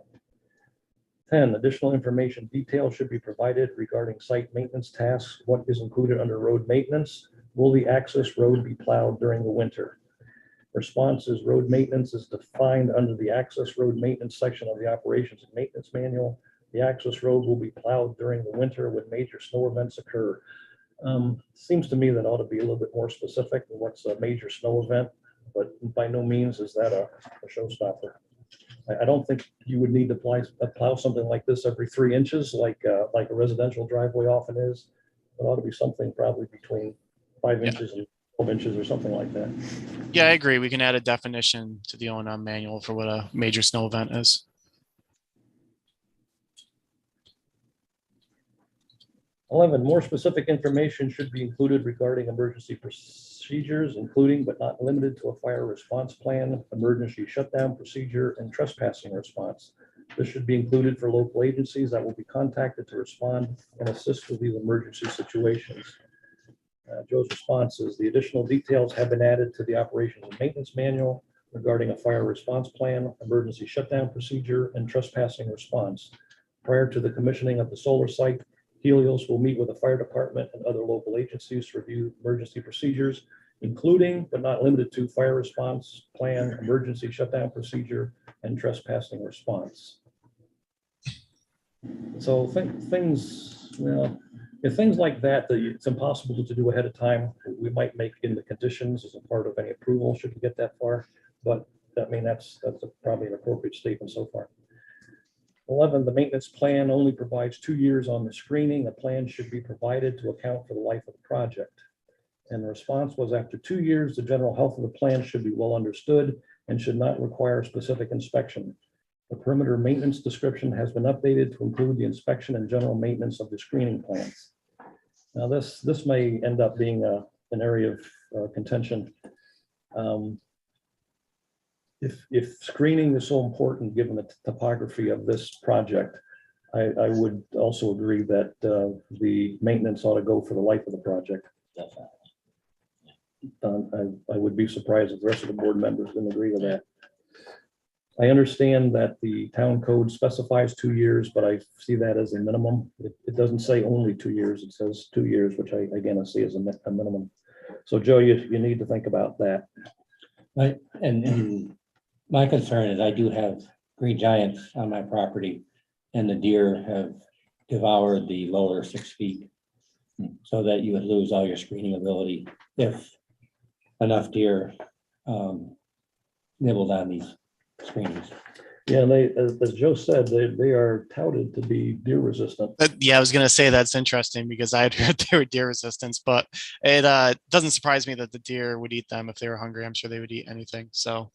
10, additional information detail should be provided regarding site maintenance tasks. What is included under road maintenance? Will the access road be plowed during the winter? Response is road maintenance is defined under the access road maintenance section of the operations and maintenance manual. The access road will be plowed during the winter when major snow events occur. Seems to me that ought to be a little bit more specific than what's a major snow event, but by no means is that a showstopper. I don't think you would need to plow something like this every 3 inches, like a residential driveway often is. It ought to be something probably between 5 inches and 12 inches or something like that. Yeah, I agree. We can add a definition to the O&M manual for what a major snow event is. 11, more specific information should be included regarding emergency procedures, including but not limited to a fire response plan, emergency shutdown procedure, and trespassing response. This should be included for local agencies that will be contacted to respond and assist with these emergency situations. Joe's response is the additional details have been added to the operations and maintenance manual regarding a fire response plan, emergency shutdown procedure, and trespassing response. Prior to the commissioning of the solar site, Helios will meet with the fire department and other local agencies to review emergency procedures, including but not limited to fire response plan, emergency shutdown procedure, and trespassing response. So things, well, if things like that, it's impossible to do ahead of time, we might make in the conditions as a part of any approval should we get that far. But I mean, that's probably an appropriate statement so far. 11, the maintenance plan only provides 2 years on the screening. A plan should be provided to account for the life of the project. And the response was after 2 years, the general health of the plan should be well understood and should not require specific inspection. The perimeter maintenance description has been updated to include the inspection and general maintenance of the screening plans. Now this may end up being an area contention. If screening is so important, given the topography of this project, I would also agree that the maintenance ought to go for the life of the project. I would be surprised if the rest of the board members didn't agree with that. I understand that the town code specifies 2 years, but I see that as a minimum. It doesn't say only 2 years, it says 2 years, which I see as a minimum. So Joe, you need to think about that. Right, and my concern is I do have green giants on my property, and the deer have devoured the lower 6 feet, so that you would lose all your screening ability if enough deer nibbled on these screenings. Yeah, and they, as Joe said, they are touted to be deer resistant. Yeah, I was gonna say that's interesting because I had heard they were deer resistance, but it doesn't surprise me that the deer would eat them if they were hungry. I'm sure they would eat anything. So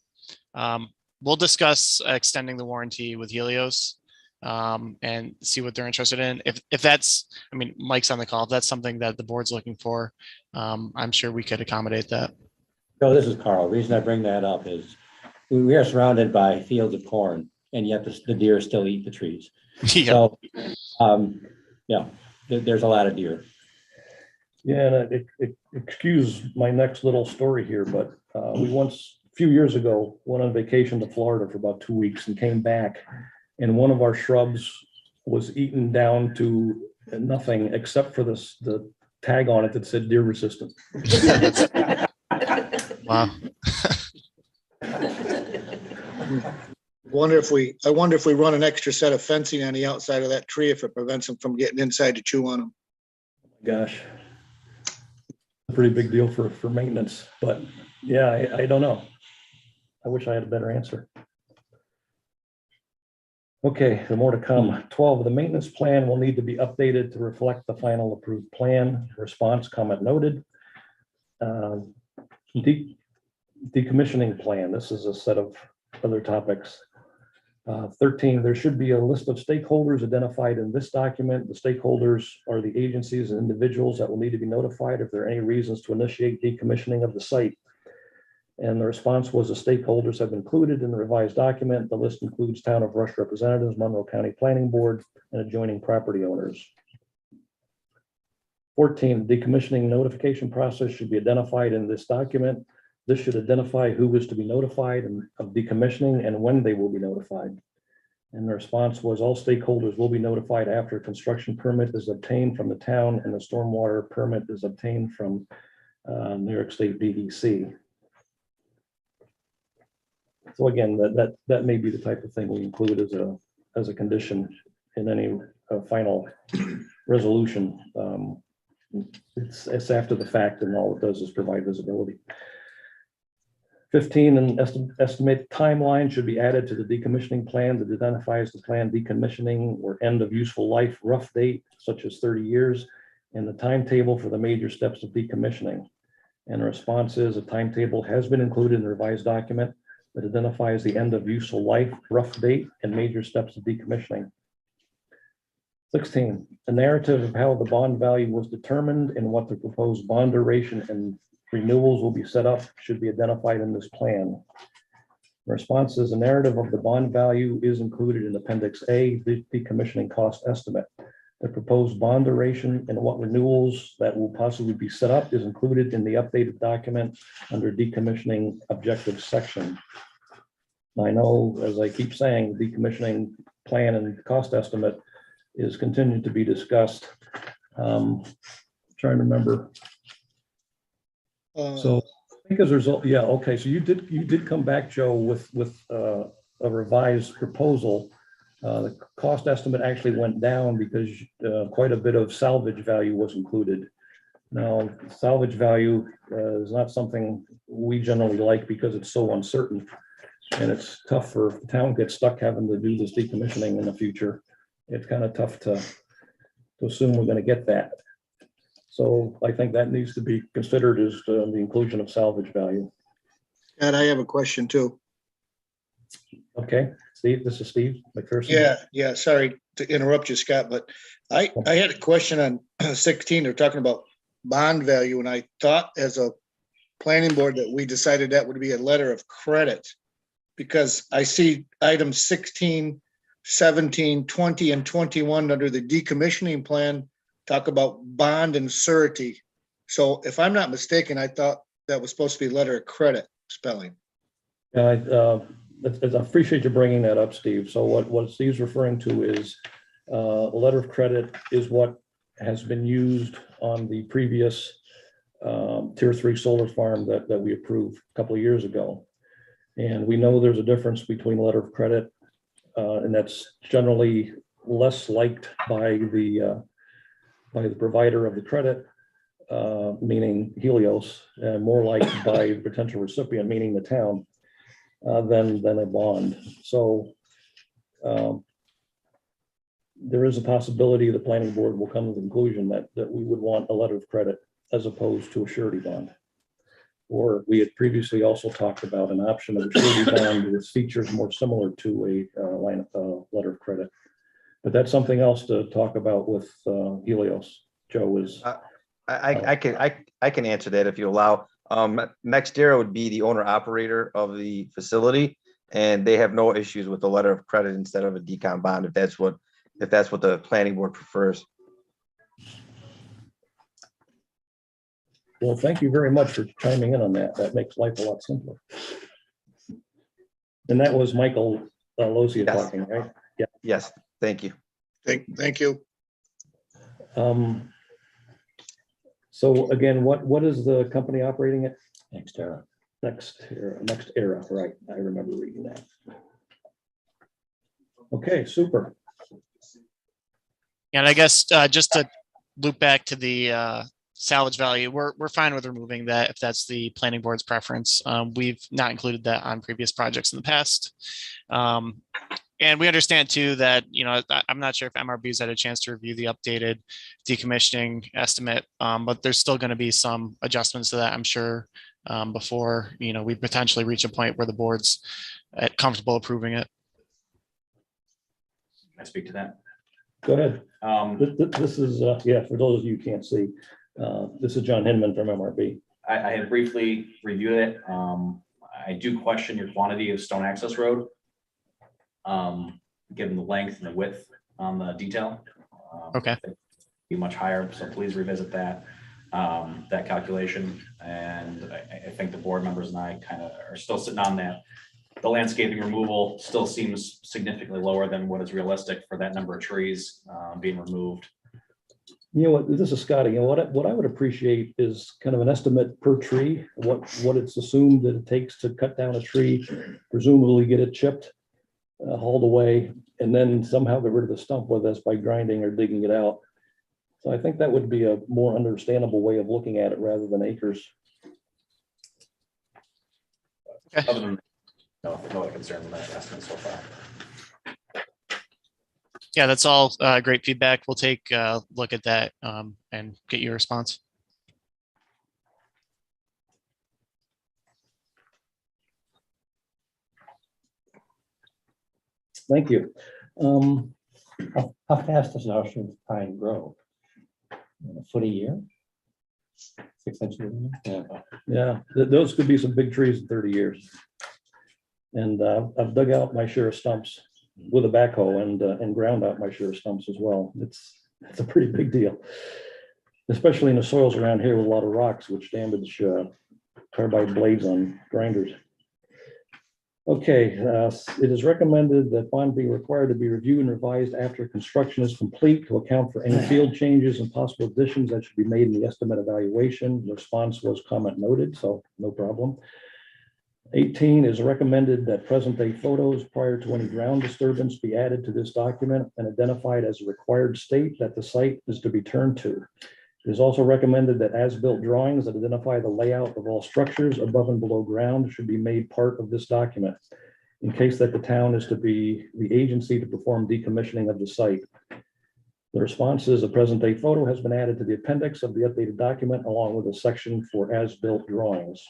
we'll discuss extending the warranty with Helios and see what they're interested in. If that's, I mean, Mike's on the call. If that's something that the board's looking for, I'm sure we could accommodate that. So this is Carl. The reason I bring that up is we are surrounded by fields of corn, and yet the deer still eat the trees. Yeah. So, yeah, there's a lot of deer. Yeah, and excuse my next little story here, but we once, a few years ago, went on vacation to Florida for about 2 weeks and came back, and one of our shrubs was eaten down to nothing except for the tag on it that said deer resistant. Wow. I wonder if we run an extra set of fencing on the outside of that tree if it prevents them from getting inside to chew on them. Gosh, a pretty big deal for maintenance, but yeah, I don't know. I wish I had a better answer. Okay, the more to come. 12, the maintenance plan will need to be updated to reflect the final approved plan. Response comment noted. Decommissioning plan. This is a set of other topics. 13, there should be a list of stakeholders identified in this document. The stakeholders are the agencies and individuals that will need to be notified if there are any reasons to initiate decommissioning of the site. And the response was the stakeholders have been included in the revised document. The list includes Town of Rush representatives, Monroe County Planning Board, and adjoining property owners. 14, the decommissioning notification process should be identified in this document. This should identify who is to be notified of decommissioning and when they will be notified. And the response was all stakeholders will be notified after a construction permit is obtained from the town and the stormwater permit is obtained from New York State DEC. So again, that may be the type of thing we include as a condition in any final resolution. It's after the fact, and all it does is provide visibility. 15, an estimate timeline should be added to the decommissioning plan that identifies the planned decommissioning or end of useful life rough date, such as 30 years, and the timetable for the major steps of decommissioning. And the response is a timetable has been included in the revised document that identifies the end of useful life rough date and major steps of decommissioning. 16, the narrative of how the bond value was determined and what the proposed bond duration and renewals will be set up should be identified in this plan. The response is a narrative of the bond value is included in Appendix A, the decommissioning cost estimate. The proposed bond duration and what renewals that will possibly be set up is included in the updated document under decommissioning objectives section. I know, as I keep saying, the decommissioning plan and cost estimate is continuing to be discussed. Trying to remember. So I think as a result, yeah, okay. So you did come back, Joe, with a revised proposal. The cost estimate actually went down because quite a bit of salvage value was included. Now, salvage value is not something we generally like because it's so uncertain. And it's tough for if the town gets stuck having to do this decommissioning in the future. It's kind of tough to assume we're going to get that. So I think that needs to be considered as the inclusion of salvage value. And I have a question too. Okay, Steve, this is Steve McPherson. Yeah, sorry to interrupt you, Scott, but I had a question on 16. They're talking about bond value, and I thought as a planning board that we decided that would be a letter of credit. Because I see items 16, 17, 20, and 21 under the decommissioning plan talk about bond and surety. So if I'm not mistaken, I thought that was supposed to be letter of credit spelling. I appreciate you bringing that up, Steve. So what Steve's referring to is a letter of credit is what has been used on the previous tier 3 solar farm that we approved a couple of years ago. And we know there's a difference between letter of credit, and that's generally less liked by the provider of the credit, meaning Helios, and more liked by the potential recipient, meaning the town, than a bond. So there is a possibility the planning board will come to the conclusion that we would want a letter of credit as opposed to a surety bond. Or we had previously also talked about an option of a surety bond with features more similar to a letter of credit. But that's something else to talk about with Helios. Joe is. I can answer that if you allow. Nextera would be the owner operator of the facility, and they have no issues with the letter of credit instead of a decom bond if that's what the planning board prefers. Well, thank you very much for chiming in on that. That makes life a lot simpler. And that was Michael Losia Yes. talking, right? Yeah. Yes, thank you. Thank you. So again, what is the company operating it? Nextera. Next era, right? I remember reading that. Okay, super. And I guess just to loop back to the salvage value, we're fine with removing that if that's the planning board's preference. We've not included that on previous projects in the past. And we understand too that, I'm not sure if MRB's had a chance to review the updated decommissioning estimate, but there's still going to be some adjustments to that, I'm sure, before, we potentially reach a point where the board's comfortable approving it. Can I speak to that? Go ahead. I This is, for those of you who can't see, this is John Hinman from MRB. had briefly reviewed it. I do question your quantity of stone access road, given the length and the width on the detail. Okay. I think be much higher, so please revisit that calculation. And I think the board members and I kind of are still sitting on that. The landscaping removal still seems significantly lower than what is realistic for that number of trees being removed. You know what, this is Scotty. What I would appreciate is kind of an estimate per tree, what it's assumed that it takes to cut down a tree, presumably get it chipped, hauled away, and then somehow get rid of the stump, whether that's by grinding or digging it out. So I think that would be a more understandable way of looking at it rather than acres. Other than no other concerns in that estimate so far. Yeah, that's all great feedback. We'll take a look at that and get your response. Thank you. How fast does an Austrian pine grow? A foot a year? 6 inches? Yeah. Yeah, those could be some big trees in 30 years. And I've dug out my share of stumps with a backhoe and ground out my share of stumps as well. It's a pretty big deal, especially in the soils around here with a lot of rocks, which damage carbide blades on grinders. Okay, it is recommended that bond be required to be reviewed and revised after construction is complete to account for any field changes and possible additions that should be made in the estimate evaluation. The response was comment noted, so no problem. 18 is recommended that present day photos prior to any ground disturbance be added to this document and identified as a required state that the site is to be turned to. It is also recommended that as-built drawings that identify the layout of all structures above and below ground should be made part of this document in case that the town is to be the agency to perform decommissioning of the site. The response is a present day photo has been added to the appendix of the updated document along with a section for as-built drawings.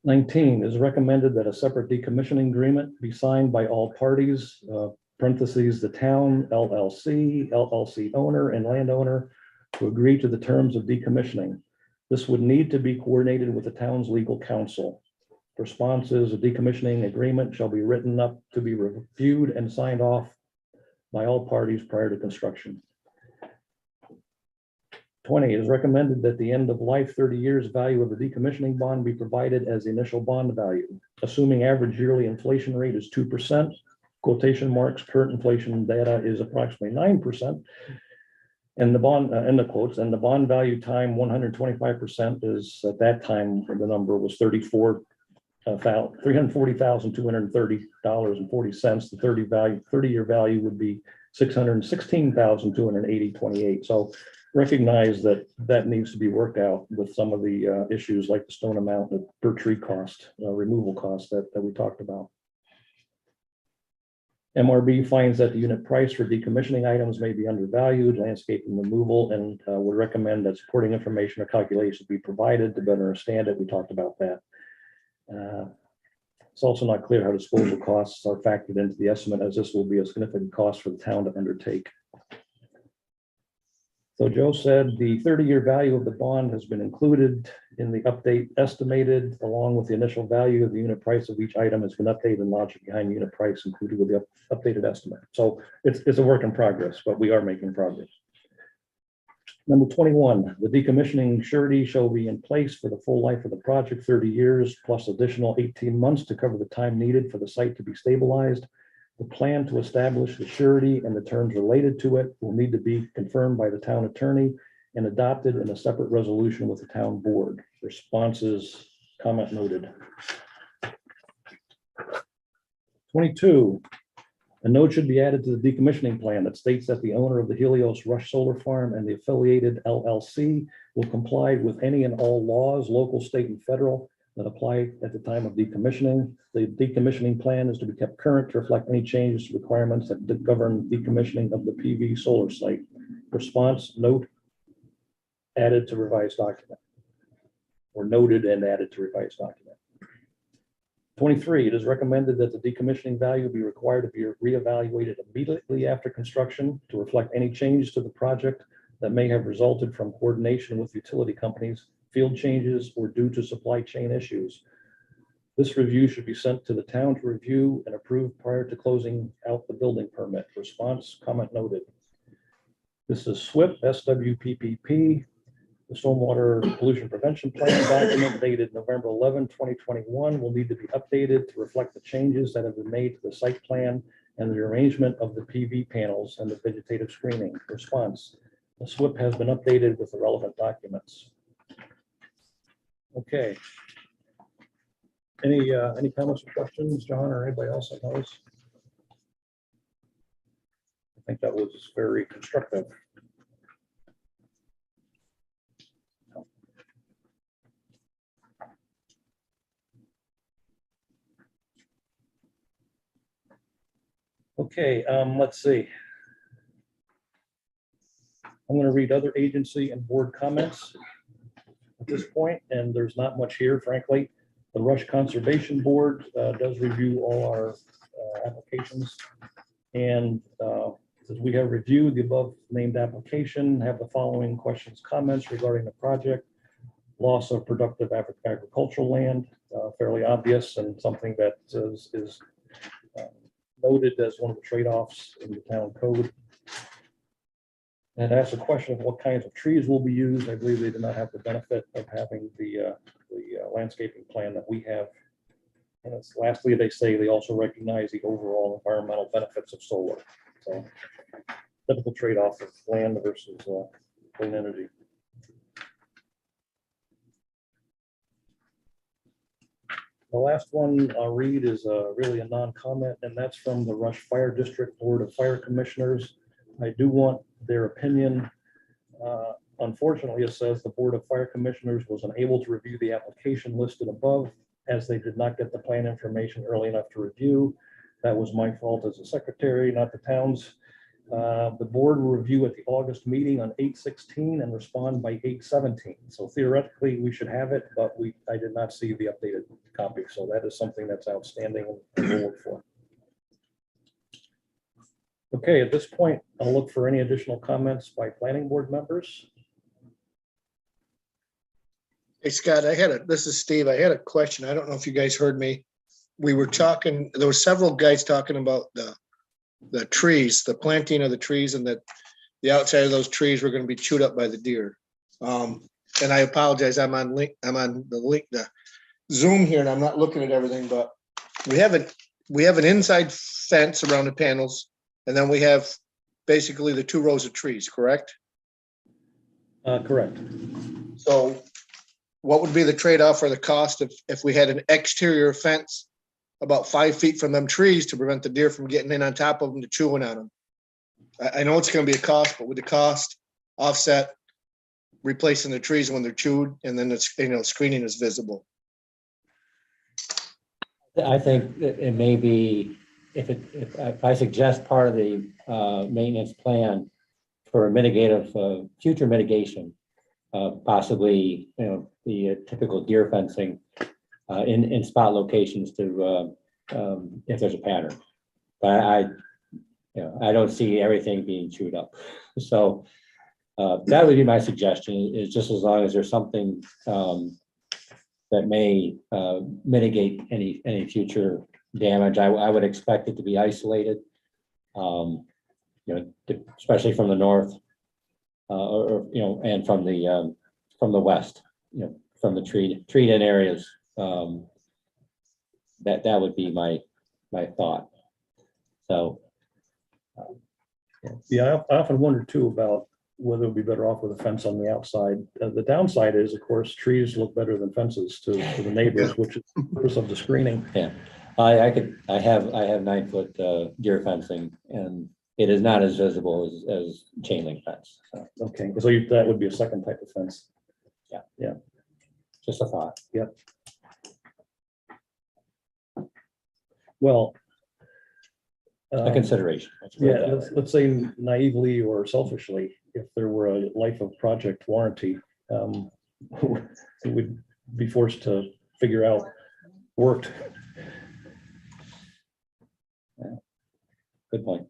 19 is recommended that a separate decommissioning agreement be signed by all parties, parentheses, the town, LLC owner and landowner, to agree to the terms of decommissioning. This would need to be coordinated with the town's legal counsel. Response is a decommissioning agreement shall be written up to be reviewed and signed off by all parties prior to construction. 20, it is recommended that the end of life 30 years value of the decommissioning bond be provided as the initial bond value, assuming average yearly inflation rate is 2%. Quotation marks, current inflation data is approximately 9%. And the bond, end of quotes, and the bond value time 125% is at that time, the number was $340,230.40. The 30-year value would be $616,280.28. So recognize that that needs to be worked out with some of the issues like the stone amount, the per tree cost, removal cost that we talked about. MRB finds that the unit price for decommissioning items may be undervalued, landscaping removal, and would recommend that supporting information or calculations be provided to better understand it. We talked about that. It's also not clear how disposal costs are factored into the estimate, as this will be a significant cost for the town to undertake. So Joe said the 30-year value of the bond has been included in the update estimated, along with the initial value of the unit price of each item has been updated and logic behind the unit price included with the updated estimate. So it's a work in progress, but we are making progress. Number 21, the decommissioning surety shall be in place for the full life of the project, 30 years, plus additional 18 months to cover the time needed for the site to be stabilized. The plan to establish the surety and the terms related to it will need to be confirmed by the town attorney and adopted in a separate resolution with the town board. Responses, comment noted. 22, a note should be added to the decommissioning plan that states that the owner of the Helios Rush Solar Farm and the affiliated LLC will comply with any and all laws, local, state, and federal, that apply at the time of decommissioning. The decommissioning plan is to be kept current to reflect any changes to requirements that govern decommissioning of the PV solar site. Response, note added to revised document, or noted and added to revised document. 23, it is recommended that the decommissioning value be required to be reevaluated immediately after construction to reflect any changes to the project that may have resulted from coordination with utility companies, field changes, or due to supply chain issues. This review should be sent to the town to review and approve prior to closing out the building permit. Response, comment noted. This is SWIP, SWPPP, the Stormwater Pollution Prevention Plan document dated November 11, 2021 will need to be updated to reflect the changes that have been made to the site plan and the arrangement of the PV panels and the vegetative screening. Response, the SWIP has been updated with the relevant documents. Okay. Any comments or questions, John, or anybody else that knows? I think that was very constructive. Okay, let's see. I'm going to read other agency and board comments at this point, and there's not much here, frankly. The Rush Conservation Board does review all our applications, and says we have reviewed the above named application, have the following questions, comments regarding the project. Loss of productive agricultural land, fairly obvious and something that is noted as one of the trade-offs in the town code. And asked a question of what kinds of trees will be used. I believe they do not have the benefit of having the landscaping plan that we have. And it's, lastly, they say they also recognize the overall environmental benefits of solar. So typical trade-off of land versus clean energy. The last one I'll read is really a non-comment, and that's from the Rush Fire District Board of Fire Commissioners. I do want their opinion. Unfortunately, it says the Board of Fire Commissioners was unable to review the application listed above as they did not get the plan information early enough to review. That was my fault as a secretary, not the town's. The board will review at the August meeting on 8/16 and respond by 8/17. So theoretically, we should have it, but I did not see the updated copy. So that is something that's outstanding and we'll look for. Okay, at this point, I'll look for any additional comments by planning board members. Hey, Scott, this is Steve. I had a question. I don't know if you guys heard me. We were talking, there were several guys talking about the trees, the planting of the trees, and that the outside of those trees were gonna be chewed up by the deer. And I apologize, I'm on the Zoom here and I'm not looking at everything, but we have an inside fence around the panels, and then we have basically the 2 rows of trees, correct? Correct. So what would be the trade-off or the cost if we had an exterior fence about 5 feet from them trees to prevent the deer from getting in on top of them to chewing on them? I know it's gonna be a cost, but would the cost offset replacing the trees when they're chewed and then it's, screening is visible? I think that it may be, if I suggest part of the maintenance plan for mitigative, future mitigation, possibly, the typical deer fencing in spot locations to, if there's a pattern. But I don't see everything being chewed up. So that would be my suggestion, is just as long as there's something that may mitigate any future damage. I would expect it to be isolated, especially from the north, and from the west, from the treed in areas. That would be my thought. So. Yeah, I often wonder too about whether it would be better off with a fence on the outside. The downside is, of course, trees look better than fences to the neighbors, which is the purpose of the screening. Yeah, I have 9-foot deer fencing, and it is not as visible as chain link fence. So, Okay, so that would be a second type of fence. yeah, just a thought. Yep. Well, A consideration. yeah, let's say naively or selfishly, if there were a life of project warranty, we'd be forced to figure out worked. Yeah. Good point.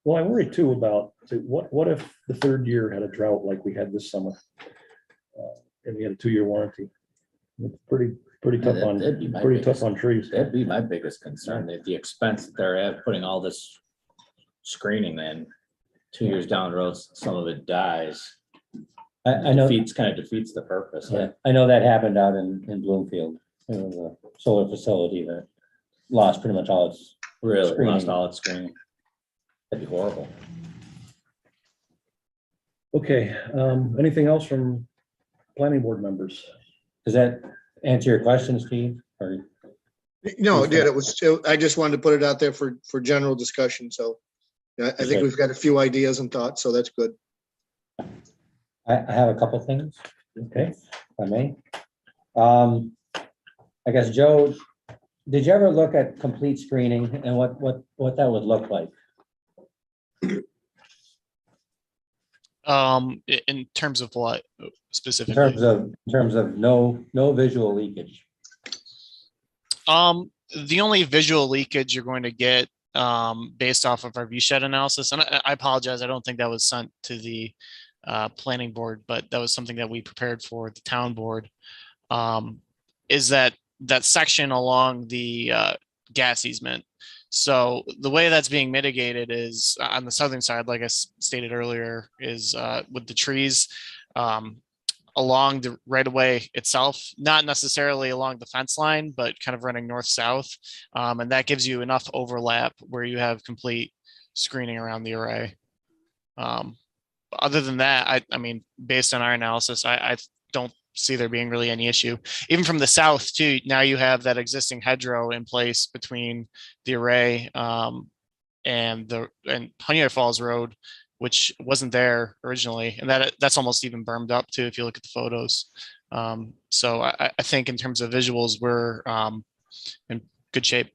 Well, I worry too about, what if the 3rd year had a drought like we had this summer? And we had a 2-year warranty. It's pretty tough on, That'd be my pretty biggest- tough on trees. That'd be my biggest concern, at the expense that they're at putting all this screening in. 2 years down the road, some of it dies. I know. Kind of defeats the purpose. Yeah, I know that happened out in Bloomfield. It was a solar facility that lost pretty much all its. Really Screening. lost all its screening. That'd be horrible. Okay, anything else from planning board members? Does that answer your question, Steve? Or No, it did. I just wanted to put it out there for general discussion. So I think we've got a few ideas and thoughts, so that's good. I have a couple things. Okay, If I may. I guess, Joe, did you ever look at complete screening and what that would look like? In terms of what In specifically? terms of no visual leakage. The only visual leakage you're going to get based off of our view shed analysis, and I apologize, I don't think that was sent to the planning board, but that was something that we prepared for the town board, is that section along the gas easement. So the way that's being mitigated is on the southern side, like I stated earlier, is with the trees along the right of way itself, not necessarily along the fence line, but kind of running north-south. And that gives you enough overlap where you have complete screening around the array. Other than that, I mean, based on our analysis, I don't see there being really any issue. Even from the south too, now you have that existing hedgerow in place between the array and Honey Falls Road, which wasn't there originally, and that's almost even bermed up too if you look at the photos. So I think in terms of visuals, we're in good shape.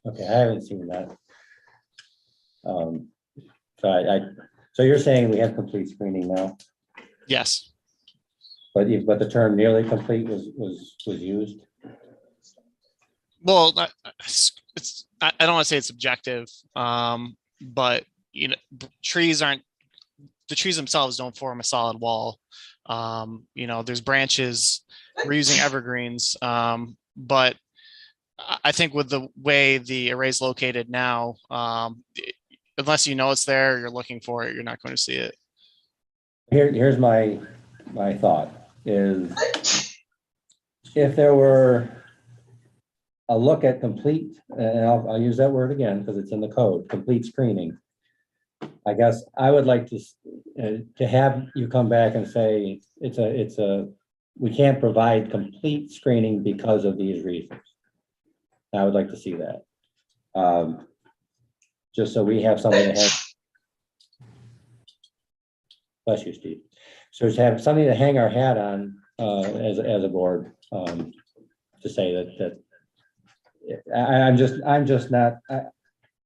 Okay, I haven't seen that. So you're saying we have complete screening now, Yes. but the term nearly complete was used? Well, I don't want to say it's subjective, but trees aren't the trees themselves don't form a solid wall. There's branches, we're using evergreens, but I think with the way the array is located now, unless you know it's there, you're looking for it, you're not going to see it. Here's my thought is, if there were a look at complete, and I'll use that word again because it's in the code, complete screening. I guess I would like to have you come back and say we can't provide complete screening because of these reasons. I would like to see that. Just so we have something to have. Bless you, Steve. So to have something to hang our hat on as a board, to say that I'm just not.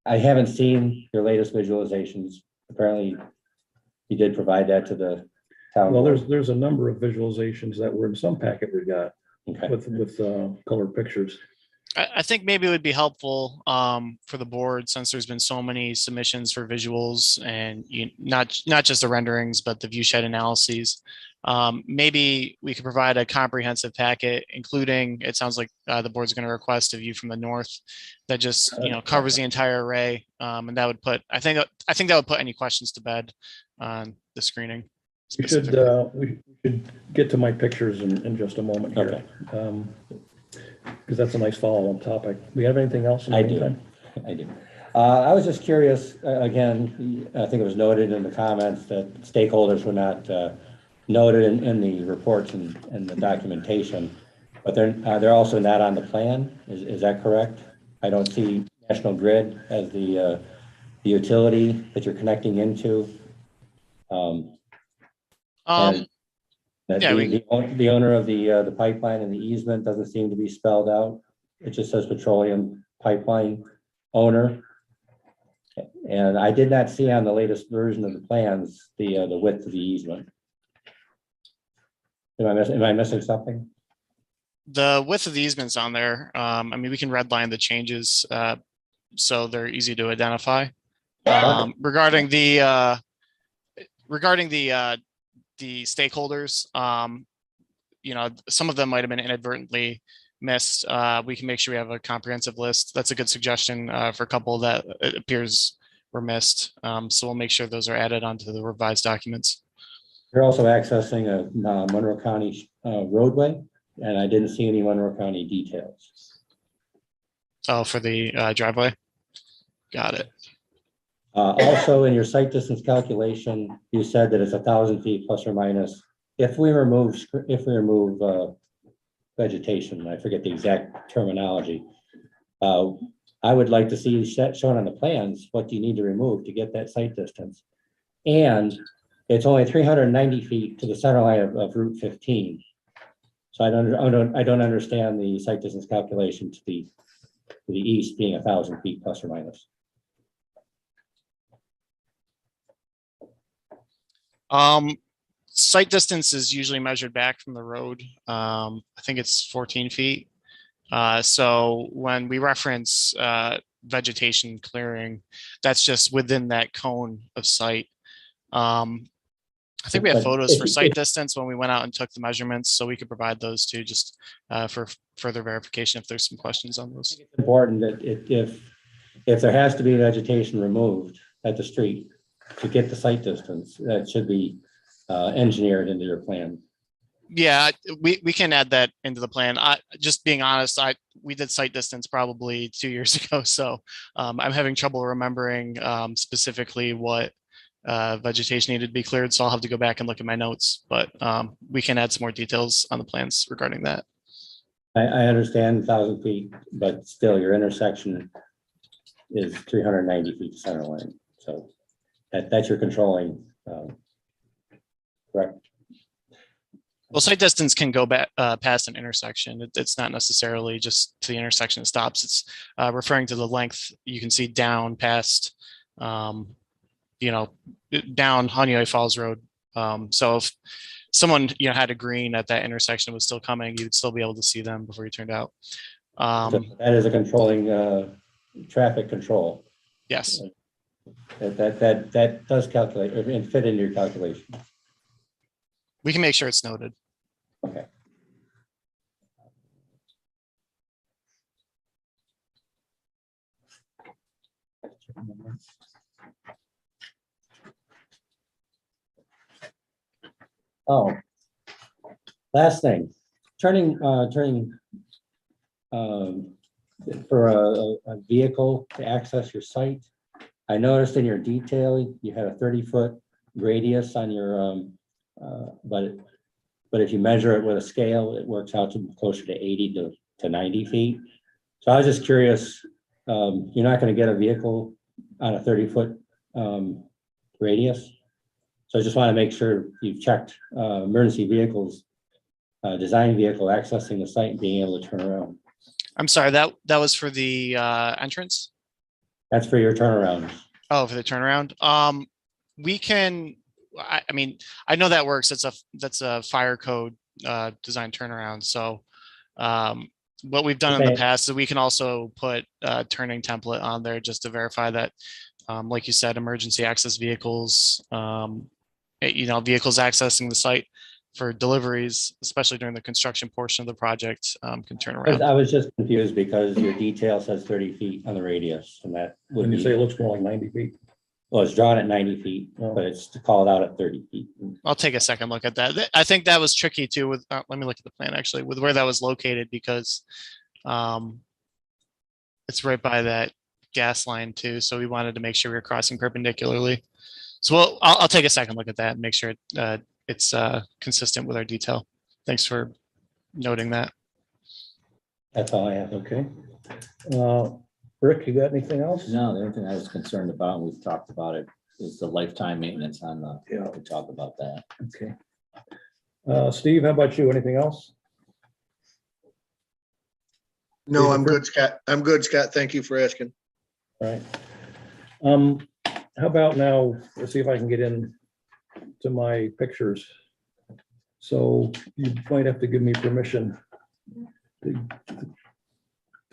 I haven't seen your latest visualizations. Apparently, you did provide that to the town. Well, board. there's a number of visualizations that were in some packet we got Okay. with colored pictures. I think maybe it would be helpful for the board, since there's been so many submissions for visuals and not just the renderings, but the view shed analyses. Maybe we could provide a comprehensive packet, including, it sounds like the board's going to request a view from the north that just covers the entire array, and that would put, I think that would put any questions to bed on the screening. We should get to my pictures in just a moment here. Okay. Because that's a nice follow-on topic. We have anything else? In the I do. meantime? I do. I was just curious, again, I think it was noted in the comments that stakeholders were not noted in the reports and the documentation, but they're also not on the plan. Is that correct? I don't see National Grid as the utility that you're connecting into. Yeah, the owner of the pipeline and the easement doesn't seem to be spelled out. It just says petroleum pipeline owner. And I did not see on the latest version of the plans the width of the easement. Am I missing something? The width of the easement's on there. I mean, we can redline the changes so they're easy to identify. Regarding the stakeholders, some of them might have been inadvertently missed. We can make sure we have a comprehensive list. That's a good suggestion for a couple that it appears were missed. So we'll make sure those are added onto the revised documents. You're also accessing a Monroe County roadway, and I didn't see any Monroe County details. Oh, for the driveway. Got it. Also, in your site distance calculation, you said that it's 1,000 feet plus or minus. If we remove vegetation, I forget the exact terminology. I would like to see shown on the plans what you need to remove to get that site distance. And it's only 390 feet to the center line of Route 15. So I don't understand the site distance calculation to the east being 1,000 feet plus or minus. Site distance is usually measured back from the road. I think it's 14 feet. So when we reference vegetation clearing, that's just within that cone of sight. I think we have photos for site distance when we went out and took the measurements, so we could provide those too, just for further verification if there's some questions on those. It's important that if there has to be vegetation removed at the street to get the site distance, that should be engineered into your plan. Yeah, we can add that into the plan. Just being honest, we did site distance probably 2 years ago, so I'm having trouble remembering specifically what vegetation needed to be cleared. So I'll have to go back and look at my notes, but we can add some more details on the plans regarding that. I understand 1,000 feet, but still your intersection is 390 feet to center line. So that's your controlling, correct? Well, site distance can go back past an intersection. It's not necessarily just to the intersection it stops. It's referring to the length you can see down past, down Honeoye Falls Road. So if someone had a green at that intersection was still coming, you'd still be able to see them before you turned out. So that is a controlling traffic control. Yes. That does calculate and fit into your calculation. We can make sure it's noted. Okay. Oh, last thing, turning for a vehicle to access your site. I noticed in your detail, you had a 30-foot radius on your, but if you measure it with a scale, it works out to closer to 80 to 90 feet. So I was just curious, you're not going to get a vehicle on a 30-foot radius. So I just want to make sure you've checked emergency vehicles, design vehicle accessing the site and being able to turn around. I'm sorry, that was for the entrance? That's for your turnaround. Oh, for the turnaround. We can, I mean, I know that works. That's a fire code design turnaround. So what we've done in the Okay. past is we can also put a turning template on there just to verify that, like you said, emergency access vehicles, vehicles accessing the site for deliveries, especially during the construction portion of the project, can turn around. I was just confused because your detail says 30 feet on the radius and that would When you be, say it looks more like 90 feet. well, it's drawn at 90 feet, but it's called out at 30 feet. I'll take a second look at that. I think that was tricky too with, let me look at the plan actually, with where that was located because it's right by that gas line too. So we wanted to make sure we were crossing perpendicularly. So I'll take a second look at that and make sure it's consistent with our detail. Thanks for noting that. That's all I have. Okay. Rick, you got anything else? No, the only thing I was concerned about, and we've talked about it, is the lifetime maintenance on the, Yeah. we talk about that. Okay. Steve, how about you? Anything else? No, I'm good, Scott. I'm good, Scott. Thank you for asking. All right. How about now, let's see if I can get in to my pictures. So you might have to give me permission to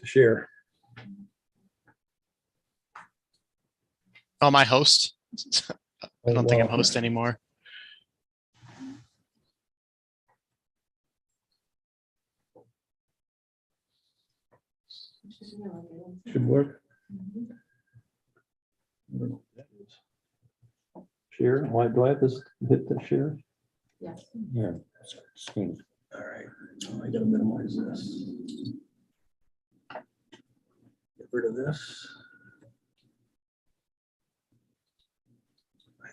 share. Oh, my host. I don't think I'm Well, host anymore. Should work. Share, why do I have to hit the share? Yes. Here, screen. All right, I gotta minimize this. Get rid of this. I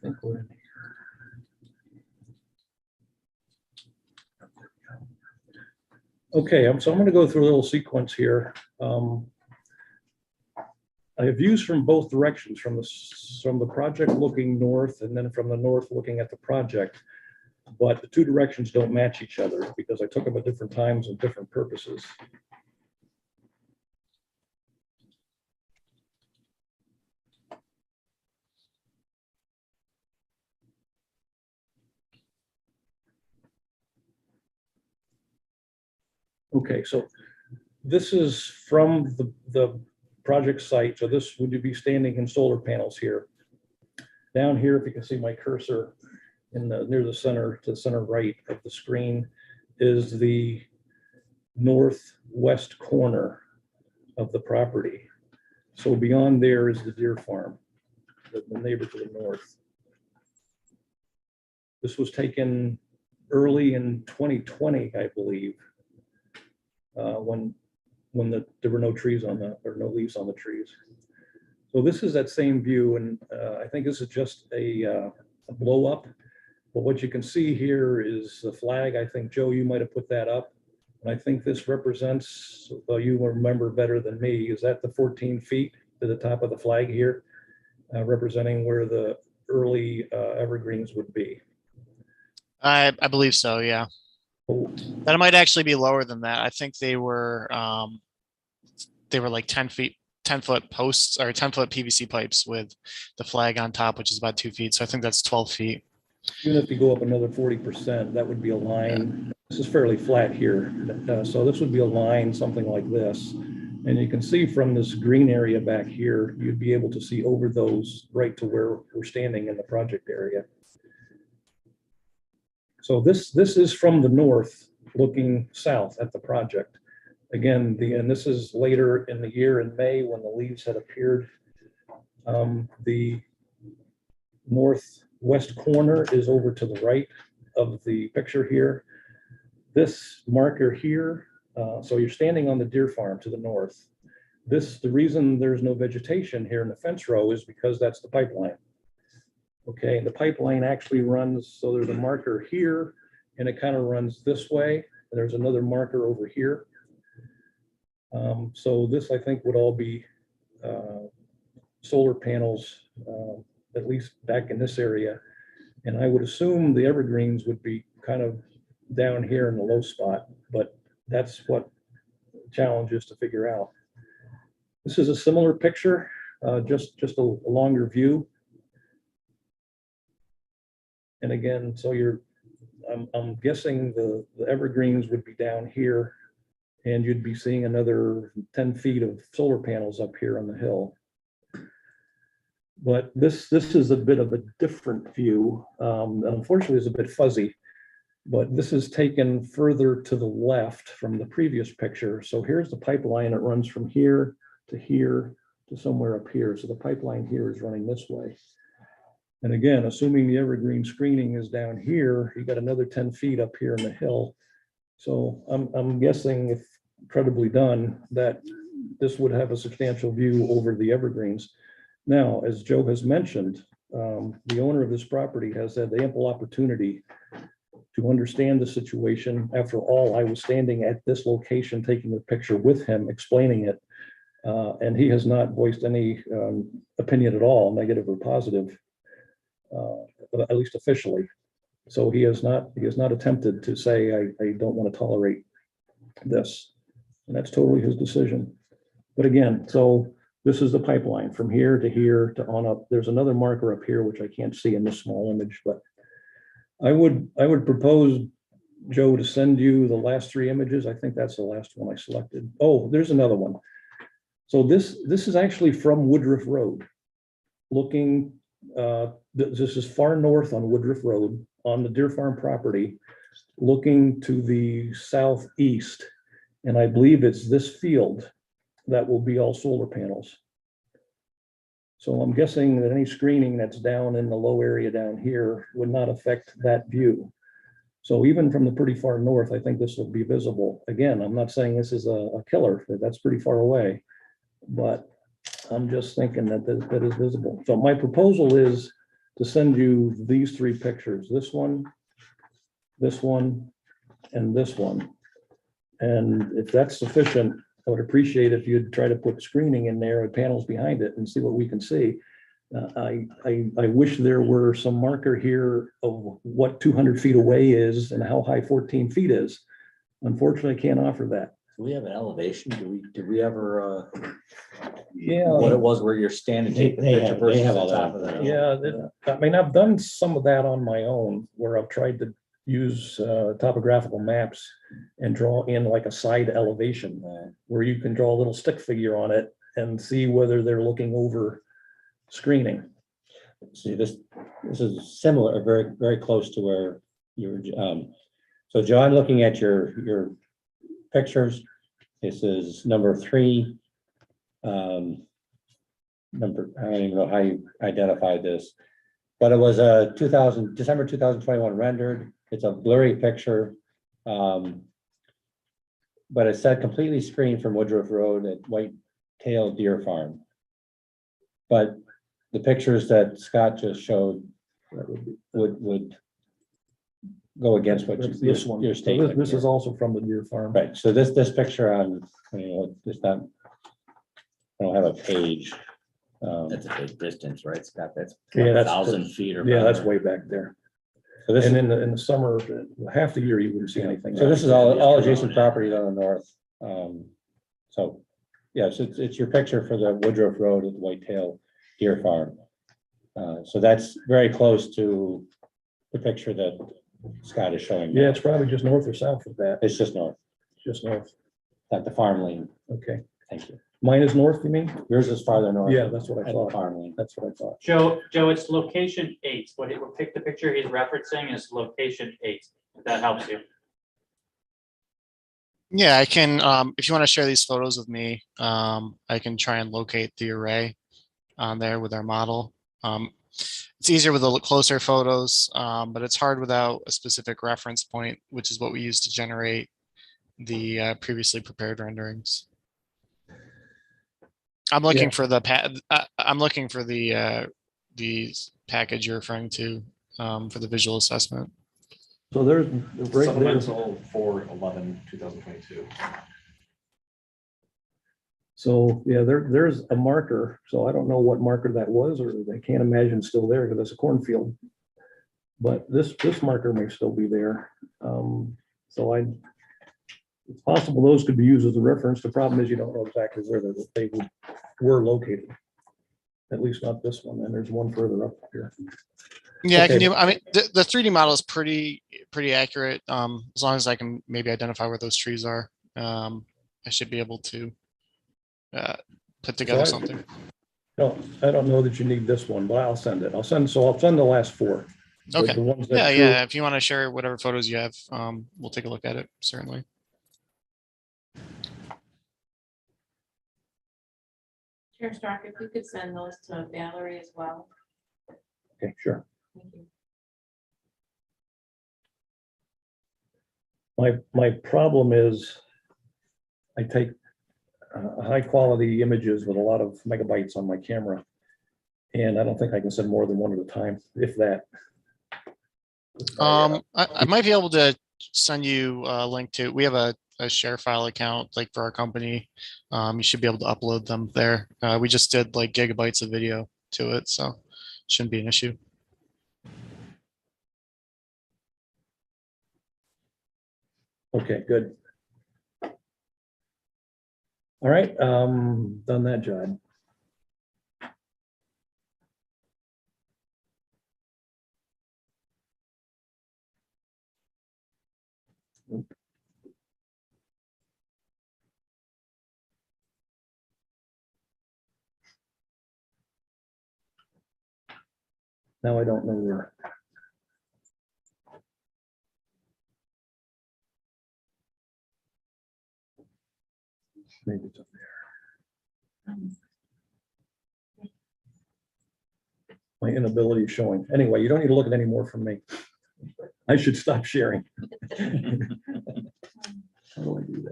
think we're in here. Okay, so I'm going to go through a little sequence here. I have views from both directions, from the project looking north and then from the north looking at the project. But the two directions don't match each other because I took them at different times and different purposes. Okay, so this is from the project site. So this would be standing in solar panels here. Down here, if you can see my cursor near the center, to the center right of the screen, is the northwest corner of the property. So beyond there is the deer farm, the neighbor to the north. This was taken early in 2020, I believe, when there were no trees or no leaves on the trees. So this is that same view, and I think this is just a blow up. But what you can see here is the flag. I think, Joe, you might have put that up. And I think this represents, well, you will remember better than me, is that the 14 feet to the top of the flag here, representing where the early evergreens would be. I believe so, yeah. That might actually be lower than that. I think they were like 10-foot posts or 10-foot PVC pipes with the flag on top, which is about 2 feet. So I think that's 12 feet. Even if you go up another 40%, that would be a line. This is fairly flat here. So this would be a line, something like this. And you can see from this green area back here, you'd be able to see over those right to where we're standing in the project area. So this is from the north looking south at the project. Again, and this is later in the year in May when the leaves had appeared. The northwest corner is over to the right of the picture here. This marker here, so you're standing on the deer farm to the north. The reason there's no vegetation here in the fence row is because that's the pipeline. Okay, the pipeline actually runs, so there's a marker here and it kind of runs this way. And there's another marker over here. So this, I think, would all be solar panels, at least back in this area. And I would assume the evergreens would be kind of down here in the low spot, but that's what the challenge is to figure out. This is a similar picture, just a longer view. And again, so I'm guessing the evergreens would be down here and you'd be seeing another 10 feet of solar panels up here on the hill. But this is a bit of a different view. Unfortunately, it's a bit fuzzy, but this is taken further to the left from the previous picture. So here's the pipeline. It runs from here to somewhere up here. So the pipeline here is running this way. And again, assuming the evergreen screening is down here, you got another 10 feet up here in the hill. So I'm guessing, if credibly done, that this would have a substantial view over the evergreens. Now, as Joe has mentioned, the owner of this property has had ample opportunity to understand the situation. After all, I was standing at this location taking the picture with him, explaining it, and he has not voiced any opinion at all, negative or positive, at least officially. So he has not attempted to say, I don't want to tolerate this, and that's totally his decision. But again, so this is the pipeline from here to on up. There's another marker up here, which I can't see in this small image, but I would propose, Joe, to send you the last three images. I think that's the last one I selected. Oh, there's another one. So this is actually from Woodruff Road. Looking, this is far north on Woodruff Road on the Deer Farm property, looking to the southeast. And I believe it's this field that will be all solar panels. So I'm guessing that any screening that's down in the low area down here would not affect that view. So even from the pretty far north, I think this will be visible. Again, I'm not saying this is a killer, that's pretty far away, but I'm just thinking that that is visible. So my proposal is to send you these three pictures, this one, and this one. And if that's sufficient, I would appreciate if you'd try to put screening in there and panels behind it and see what we can see. I wish there were some marker here of what 200 feet away is and how high 14 feet is. Unfortunately, I can't offer that. Do we have an elevation? Did we ever, Yeah. what it was where you're standing, take the They picture have versus all the top that. of that? Yeah, I mean, I've done some of that on my own where I've tried to use topographical maps and draw in like a side elevation where you can draw a little stick figure on it and see whether they're looking over screening. See, this is similar, very, very close to where you're, so John, looking at your pictures, this is number 3. I don't even know how you identified this, but it was a December 2021 rendered. It's a blurry picture, but it said completely screened from Woodruff Road at Whitetail Deer Farm. But the pictures that Scott just showed would go against what That's this one. your So statement. this is also from the Deer Farm. Right, so this picture on, it's not, I don't have a page. That's a big distance, right, Scott? That's Yeah, that's 1,000 feet or. Yeah, that's better. way back there. So this And is, in the summer, half the year, you wouldn't see anything. so this is all adjacent properties on the north. So, yes, it's your picture for the Woodruff Road at Whitetail Deer Farm. So that's very close to the picture that Scott is showing. Yeah, it's probably just north or south of that. It's just north, Just north. at the farm lane. Okay. Thank you. Mine is north, you mean? Yours is farther north. Yeah, that's what I At the thought. farmland. That's what I thought. Joe, it's location 8. What it will pick the picture he's referencing is location 8. If that helps you. Yeah, I can, if you want to share these photos with me, I can try and locate the array on there with our model. It's easier with the closer photos, but it's hard without a specific reference point, which is what we use to generate the previously prepared renderings. I'm looking for the I'm looking for the package you're referring to for the visual assessment. So there's right there. Supplemental 4/11/2022. So, yeah, there's a marker. So I don't know what marker that was, or I can't imagine it's still there because it's a cornfield. But this marker may still be there. So it's possible those could be used as a reference. The problem is you don't know exactly where they were located. At least not this one. And there's one further up here. Yeah, Okay. I mean, the 3D model is pretty accurate. As long as I can maybe identify where those trees are, I should be able to put together something. No, I don't know that you need this one, but I'll send it. I'll send the last 4. Okay. The ones that Yeah, drew- yeah. If you want to share whatever photos you have, we'll take a look at it, certainly. Chair Stark, if you could send those to Valerie as well. Okay, sure. Thank you. My problem is I take high quality images with a lot of megabytes on my camera. And I don't think I can send more than one at a time, if that. I might be able to send you a link to, we have a share file account like for our company. You should be able to upload them there. We just did like gigabytes of video to it, so shouldn't be an issue. Okay, good. All right, done that job. Now I don't know where. Maybe it's up there. My inability is showing. Anyway, you don't need to look at any more from me. I should stop sharing. How do I do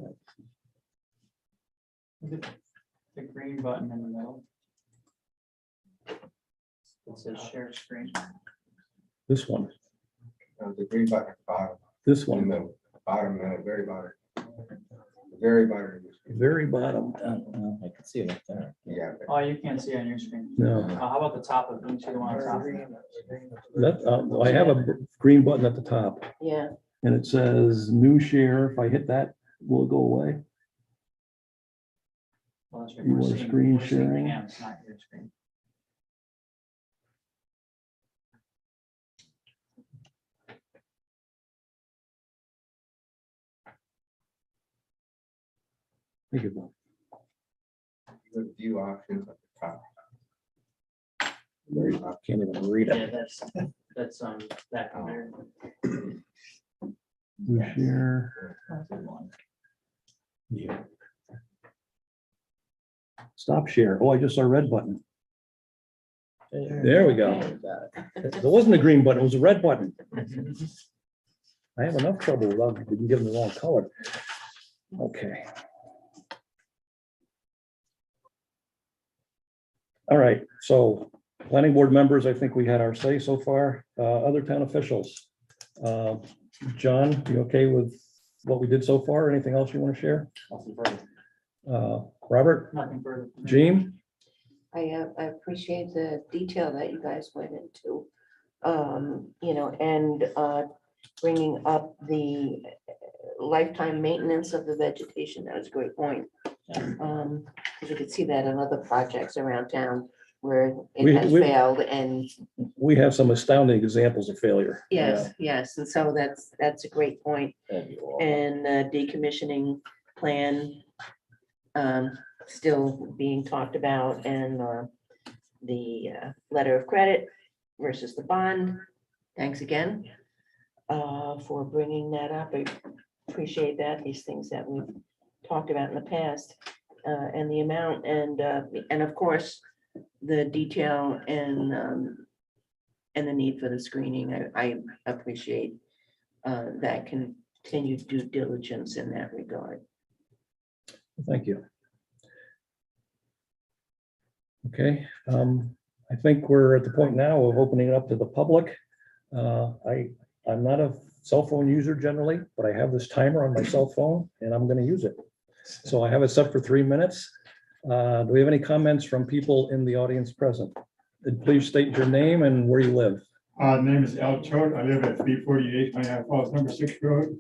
that? The green button in the middle. It says share screen. This one, The green button at the bottom, this in one, the bottom, very bottom. The very bottom. very bottom. I can see it up there. Yeah. Oh, you can't see it on your screen. No, How about the top of, can you see the one on top? that, I have a green button at the top Yeah. and it says new share. If I hit that, will it go away? Well, that's right. You We're want seeing- screen we're seeing sharing? Cam's, not your screen. Think about The view options at the top. it. I can't even read Yeah, it. that's back on there. New share. That's the one. Yeah. Stop share. Oh, I just saw a red button. There we go. It wasn't a green button, it was a red button. I have enough trouble without even giving the wrong color. Okay. All right, so planning board members, I think we had our say so far. Other town officials. John, you okay with what we did so far? Anything else you want to share? Robert, Nothing further. Jean? I appreciate the detail that you guys went into, and bringing up the lifetime maintenance of the vegetation. That was a great point. Because you could see that in other projects around town where it has failed, and We have some astounding examples of failure. yes, and so that's a great point. And decommissioning plan, still being talked about, and the letter of credit versus the bond. Thanks again for bringing that up. I appreciate that, these things that we've talked about in the past, and the amount, and of course, the detail and the need for the screening. I appreciate that continued due diligence in that regard. Thank you. Okay, I think we're at the point now of opening it up to the public. I'm not a cell phone user generally, but I have this timer on my cell phone and I'm going to use it. So I have it set for 3 minutes. Do we have any comments from people in the audience present? And please state your name and where you live. Name is Al Choate. I live at 348 Niagara Falls, number 6 road.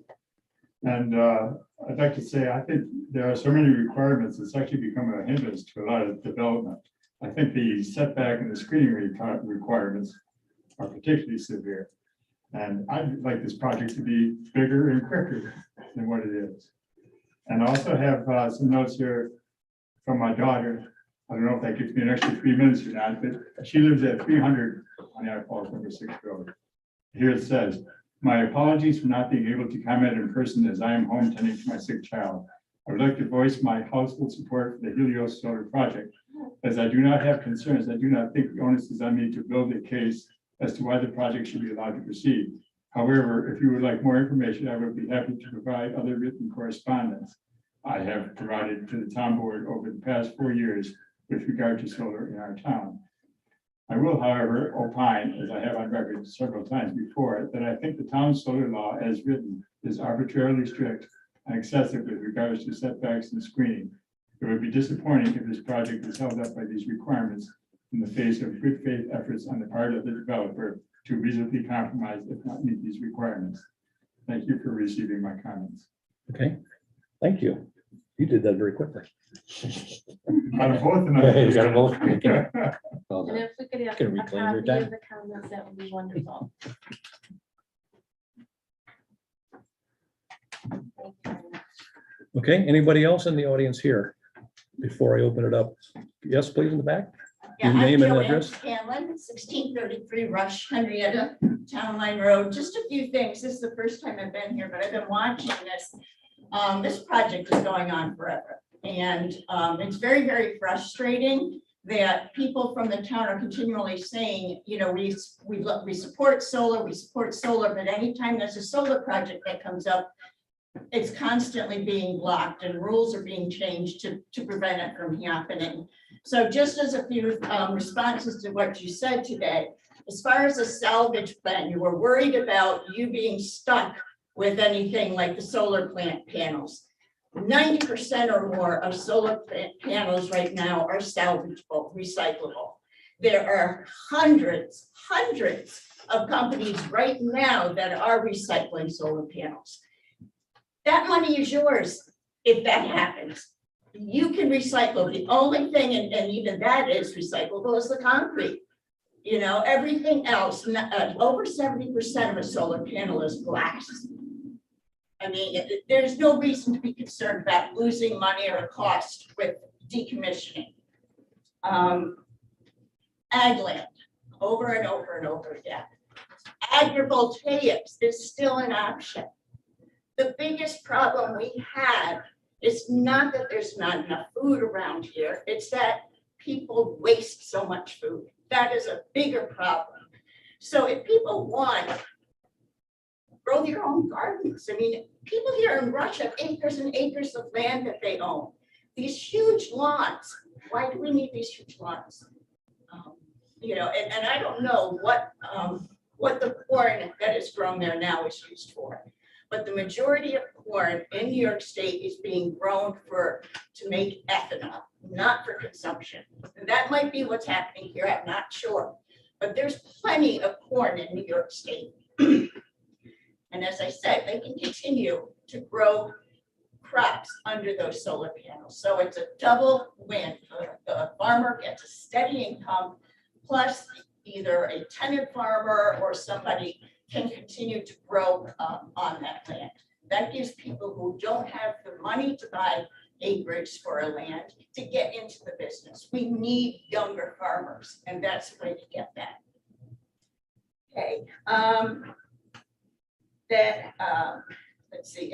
And I'd like to say, I think there are so many requirements, it's actually become a hindrance to a lot of development. I think the setback and the screening requirements are particularly severe. And I'd like this project to be bigger and quicker than what it is. And I also have some notes here from my daughter. I don't know if that gives me an extra 3 minutes or not, but she lives at 300 on Niagara Falls, number 6 road. Here it says, my apologies for not being able to comment in person as I am home tending to my sick child. I would like to voice my household support for the Helios Solar Project. As I do not have concerns, I do not think the onus is on me to build a case as to why the project should be allowed to proceed. However, if you would like more information, I would be happy to provide other written correspondence I have provided to the town board over the past 4 years with regard to solar in our town. I will, however, opine, as I have on record several times before, that I think the town's solar law as written is arbitrarily strict and excessive with regards to setbacks and screening. It would be disappointing if this project is held up by these requirements in the face of good faith efforts on the part of the developer to reasonably compromise if not meet these requirements. Thank you for receiving my comments. Okay, thank you. You did that very quickly. Out of both of them. You got 'em both? Well And done. if we could have Can a reclaim your copy time. of the comments, that would be wonderful. Thank you very much. Okay, anybody else in the audience here before I open it up? Yes, please, in the back. Yeah, Your I'm name and Joanne address. Scanlon, 1633 Rush, Henrietta, Town Line Road. Just a few things. This is the first time I've been here, but I've been watching this. This project is going on forever. And it's very, very frustrating that people from the town are continually saying, you know, we support solar, but anytime there's a solar project that comes up, it's constantly being blocked and rules are being changed to prevent it from happening. So just as a few responses to what you said today, as far as a salvage plan, you were worried about you being stuck with anything like the solar plant panels. 90% or more of solar panels right now are salvageable, recyclable. There are hundreds of companies right now that are recycling solar panels. That money is yours if that happens. You can recycle. The only thing, and even that is recyclable, is the concrete. You know, everything else, over 70% of a solar panel is glass. I mean, there's no reason to be concerned about losing money or cost with decommissioning. Ag land, over and over and over again. Agrivoltaics is still an option. The biggest problem we have is not that there's not enough food around here, it's that people waste so much food. That is a bigger problem. So if people want, grow your own gardens. I mean, people here in Russia have acres and acres of land that they own. These huge lawns, why do we need these huge lawns? You know, and I don't know what the corn that is grown there now is used for. But the majority of corn in New York State is being grown to make ethanol, not for consumption. And that might be what's happening here, I'm not sure. But there's plenty of corn in New York State. And as I said, they can continue to grow crops under those solar panels. So it's a double win. The farmer gets a steady income, plus either a tenant farmer or somebody can continue to grow on that land. That gives people who don't have the money to buy acreage for our land to get into the business. We need younger farmers, and that's the way to get that. Okay, then, let's see,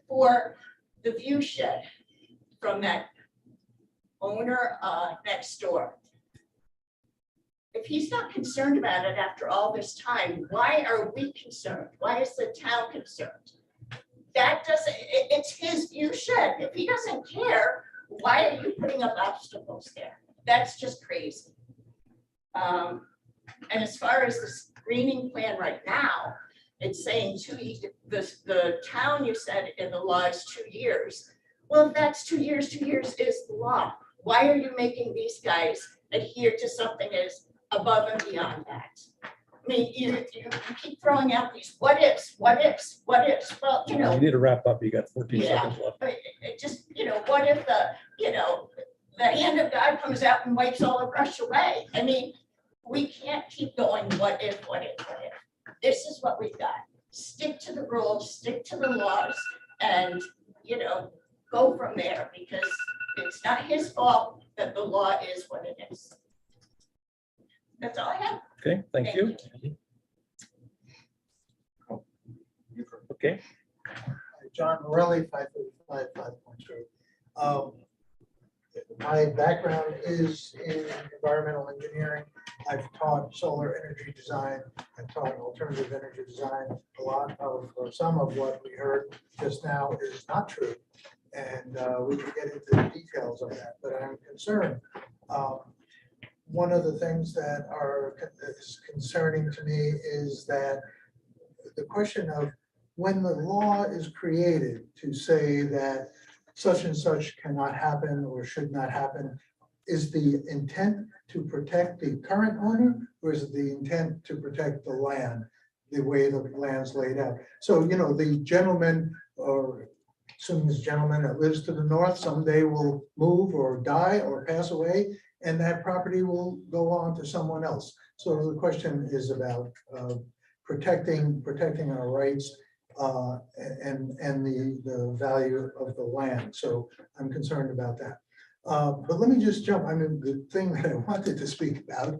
for the view shed from that owner next door. If he's not concerned about it after all this time, why are we concerned? Why is the town concerned? That doesn't, it's his view shed. If he doesn't care, why are you putting up obstacles there? That's just crazy. And as far as the screening plan right now, it's saying the town, you said in the law is 2 years. Well, if that's 2 years, 2 years is the law. Why are you making these guys adhere to something as above and beyond that? I mean, you keep throwing out these what ifs, what ifs, what ifs. Well, you know. You need to wrap up. You got 14 Yeah. seconds left. It just, what if the hand of God comes out and wipes all the brush away? I mean, we can't keep going, what if, what if, what if? This is what we've got. Stick to the rules, stick to the laws, and, go from there, because it's not his fault that the law is what it is. That's all I have. Okay, thank you. Okay, John Morelli, 535 5 Point Road. My background is in environmental engineering. I've taught solar energy design. I've taught alternative energy design. A lot of, or some of what we heard just now is not true. And we can get into the details of that, but I'm concerned. One of the things that is concerning to me is that the question of when the law is created to say that such and such cannot happen or should not happen, is the intent to protect the current owner, or is it the intent to protect the land, the way the land's laid out? So, the gentleman, or assuming this gentleman that lives to the north someday will move or die or pass away, and that property will go on to someone else. So the question is about protecting our rights and the value of the land. So I'm concerned about that. But let me just jump. I mean, the thing that I wanted to speak about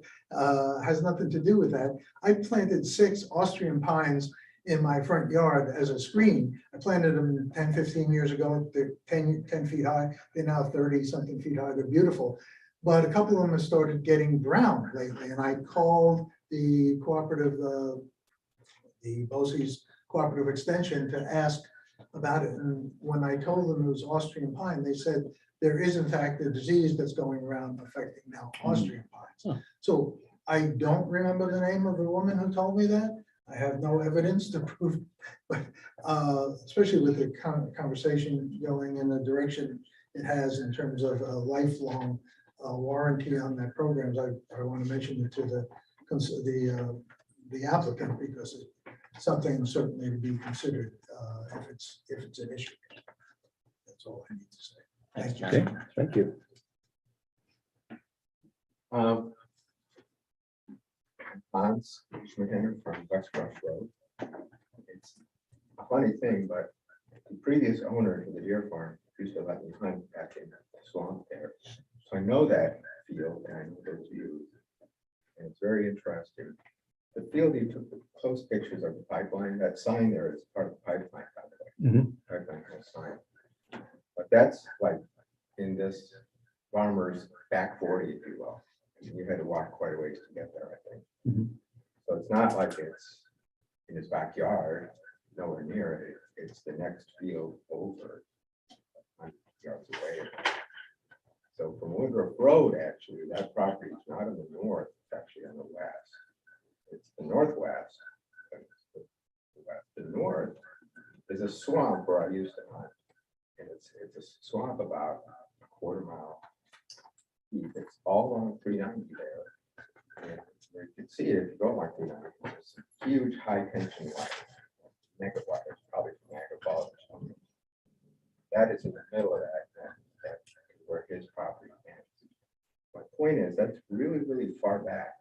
has nothing to do with that. I planted 6 Austrian pines in my front yard as a screen. I planted them 10, 15 years ago. They're 10 feet high. They're now 30 something feet high. They're beautiful. But a couple of them have started getting brown lately. And I called the cooperative, the BOCES Cooperative Extension, to ask about it. And when I told them it was Austrian pine, they said there is in fact a disease that's going around affecting now Austrian pines. So I don't remember the name of the woman who told me that. I have no evidence to prove, but especially with the conversation going in the direction it has in terms of a lifelong warranty on that programs, I want to mention it to the applicant, because it's something certainly to be considered if it's an issue. That's all I need to say. Thanks, okay, John. thank you. Hans Schmidt from West Rush Road. It's a funny thing, but the previous owner of the deer farm used to let me hunt back in the swamp there. So I know that field and I know those views. And it's very interesting. The field, you took the close pictures of the pipeline. That sign there is part of the pipeline, by the way. Pipeline has sign. But that's like in this farmer's back 40, if you will. You had to walk quite a ways to get there, I think. So it's not like it's in his backyard, nowhere near it. It's the next field over, 100 yards away. So from Woodruff Road, actually, that property is not in the north, it's actually on the west. It's the northwest, but it's the west. The north is a swamp where I used to hunt. And it's a swamp about a quarter mile deep. It's all along 390 there. And you can see it if you go along 390. There's some huge high tension wire, mega wires, probably from Agriculture or something. That is in the middle of that is where his property ends. My point is that's really, really far back.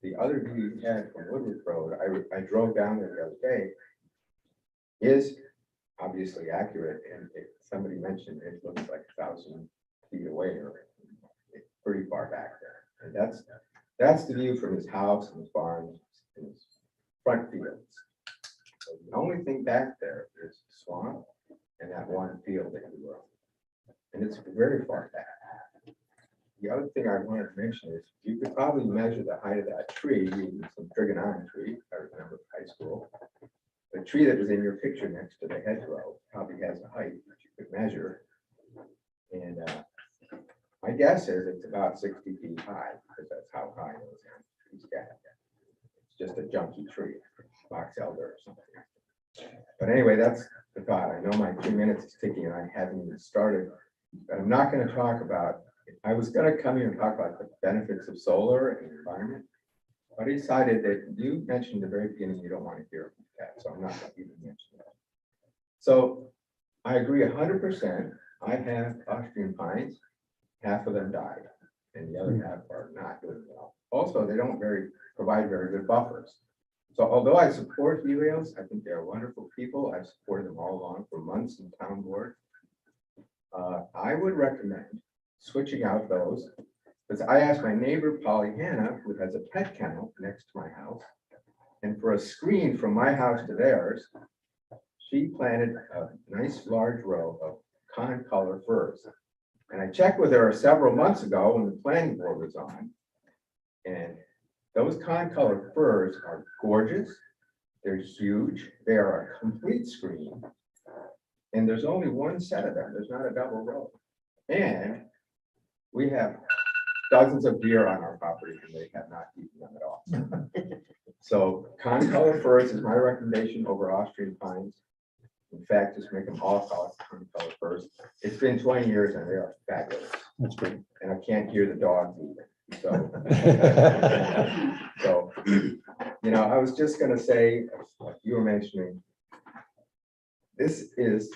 The other view you had from Woodruff Road, I drove down there the other day, is obviously accurate, and somebody mentioned it looks like 1,000 feet away, or it's pretty far back there. And that's the view from his house and his barns and his front fields. So the only thing back there is swamp and that one field that you were on. And it's very far back. The other thing I wanted to mention is you could probably measure the height of that tree using some trigonometry. I remember high school. The tree that was in your picture next to the hedgerow probably has a height that you could measure. And my guess is it's about 60 feet high, because that's how high those trees get. It's just a junky tree, box elder or something. But anyway, that's the thought. I know my 2 minutes is ticking and I haven't even started, but I'm not going to talk about, I was going to come here and talk about the benefits of solar and the environment, but I decided that you mentioned at the very beginning you don't want to hear that, so I'm not going to even mention that. So I agree 100%. I have Austrian pines, half of them died, and the other half are not doing well. Also, they don't provide very good buffers. So although I support Helios, I think they're wonderful people. I've supported them all along for months in town board. I would recommend switching out those, because I asked my neighbor Pollyanna, who has a pet kennel next to my house, and for a screen from my house to theirs, she planted a nice large row of concolor firs. And I checked with her several months ago when the planning board was on, and those concolor firs are gorgeous. They're huge. They are a complete screen. And there's only one set of them. There's not a double row. And we have dozens of deer on our property and they have not eaten them at all. So concolor firs is my recommendation over Austrian pines. In fact, just make them all concolor firs. It's been 20 years and they are fabulous. That's great. And I can't hear the dogs either. So, I was just going to say, like you were mentioning, this is,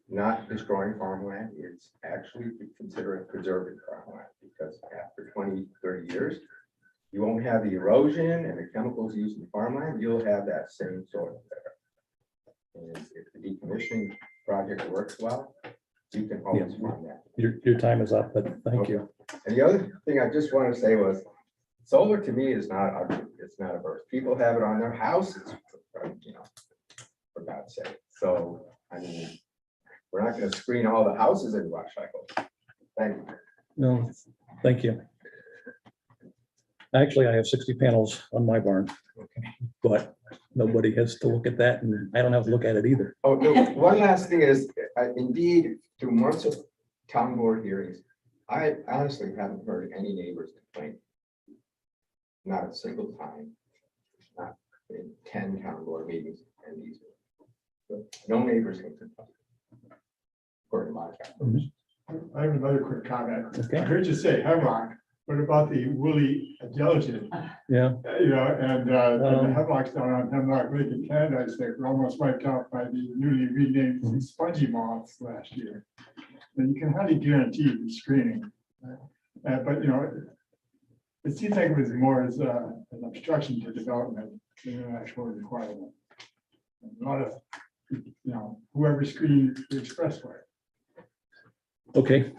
not destroying farmland. It's actually considered preserving farmland, because after 20, 30 years, you won't have the erosion and the chemicals used in farmland. You'll have that same soil there. And if the decommissioning project works well, you can always find that. Your time is up, but thank you. And the other thing I just want to say was, solar to me is not ugly. It's not a burst. People have it on their houses, for God's sake. So, I mean, we're not going to screen all the houses in Rush, I hope. Thank you. No, thank you. Actually, I have 60 panels on my barn, but nobody has to look at that, and I don't have to look at it either. Oh, no, one last thing is, indeed, through months of town board hearings, I honestly haven't heard any neighbors complain. Not a single time. Not in 10 town board meetings and these. No neighbors can complain. According to my calculations. I have another quick comment. Okay. I heard you say hemlock. What about the woolly gelatin? Yeah. And the hemlocks down on Hemlock Lake in Canada, I think, were almost wiped out by the newly renamed spongy moths last year. And you can hardly guarantee the screening. But it seems like it was more as an obstruction to development than an actual requirement. A lot of, whoever screened the expressway. Okay.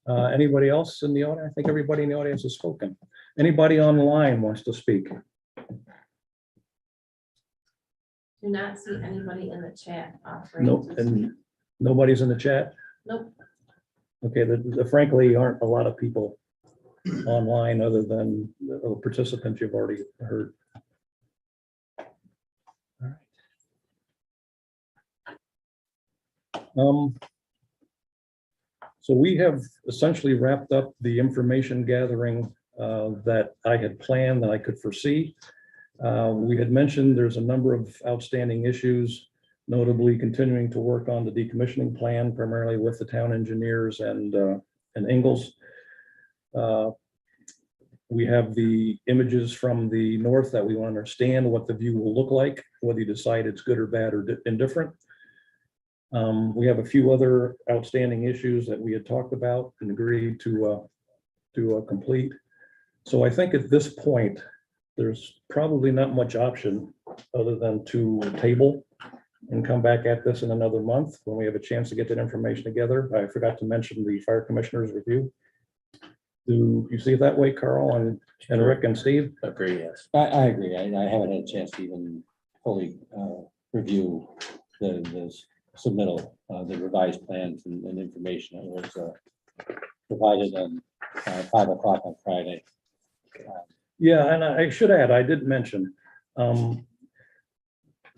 Anybody else in the audience? I think everybody in the audience has spoken. Anybody online wants to speak? Do not see anybody in the chat offering. Nope, and nobody's in the chat? Nope. Okay, frankly, aren't a lot of people online other than the participants you've already heard. All right. So we have essentially wrapped up the information gathering that I had planned, that I could foresee. We had mentioned there's a number of outstanding issues, notably continuing to work on the decommissioning plan, primarily with the town engineers and Ingalls. We have the images from the north that we want to understand what the view will look like, whether you decide it's good or bad or indifferent. We have a few other outstanding issues that we had talked about and agreed to complete. So I think at this point, there's probably not much option other than to table and come back at this in another month when we have a chance to get that information together. I forgot to mention the fire commissioners review. Do you see it that way, Carl and Rick and Steve? Agree, yes. I agree. I haven't had a chance to even fully review the submittal, the revised plans and information that was provided on 5 o'clock on Friday. Yeah, and I should add, I did mention,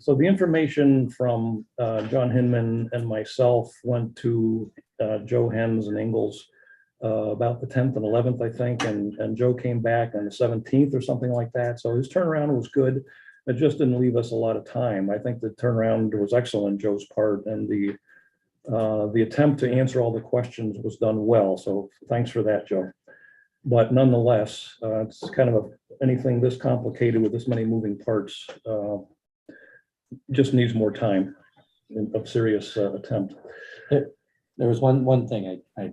so the information from John Hinman and myself went to Joe Hens and Ingalls about the 10th and 11th, I think, and Joe came back on the 17th or something like that. So his turnaround was good. It just didn't leave us a lot of time. I think the turnaround was excellent on Joe's part, and the attempt to answer all the questions was done well. So thanks for that, Joe. But nonetheless, it's kind of anything this complicated with this many moving parts just needs more time of serious attempt. There was one thing I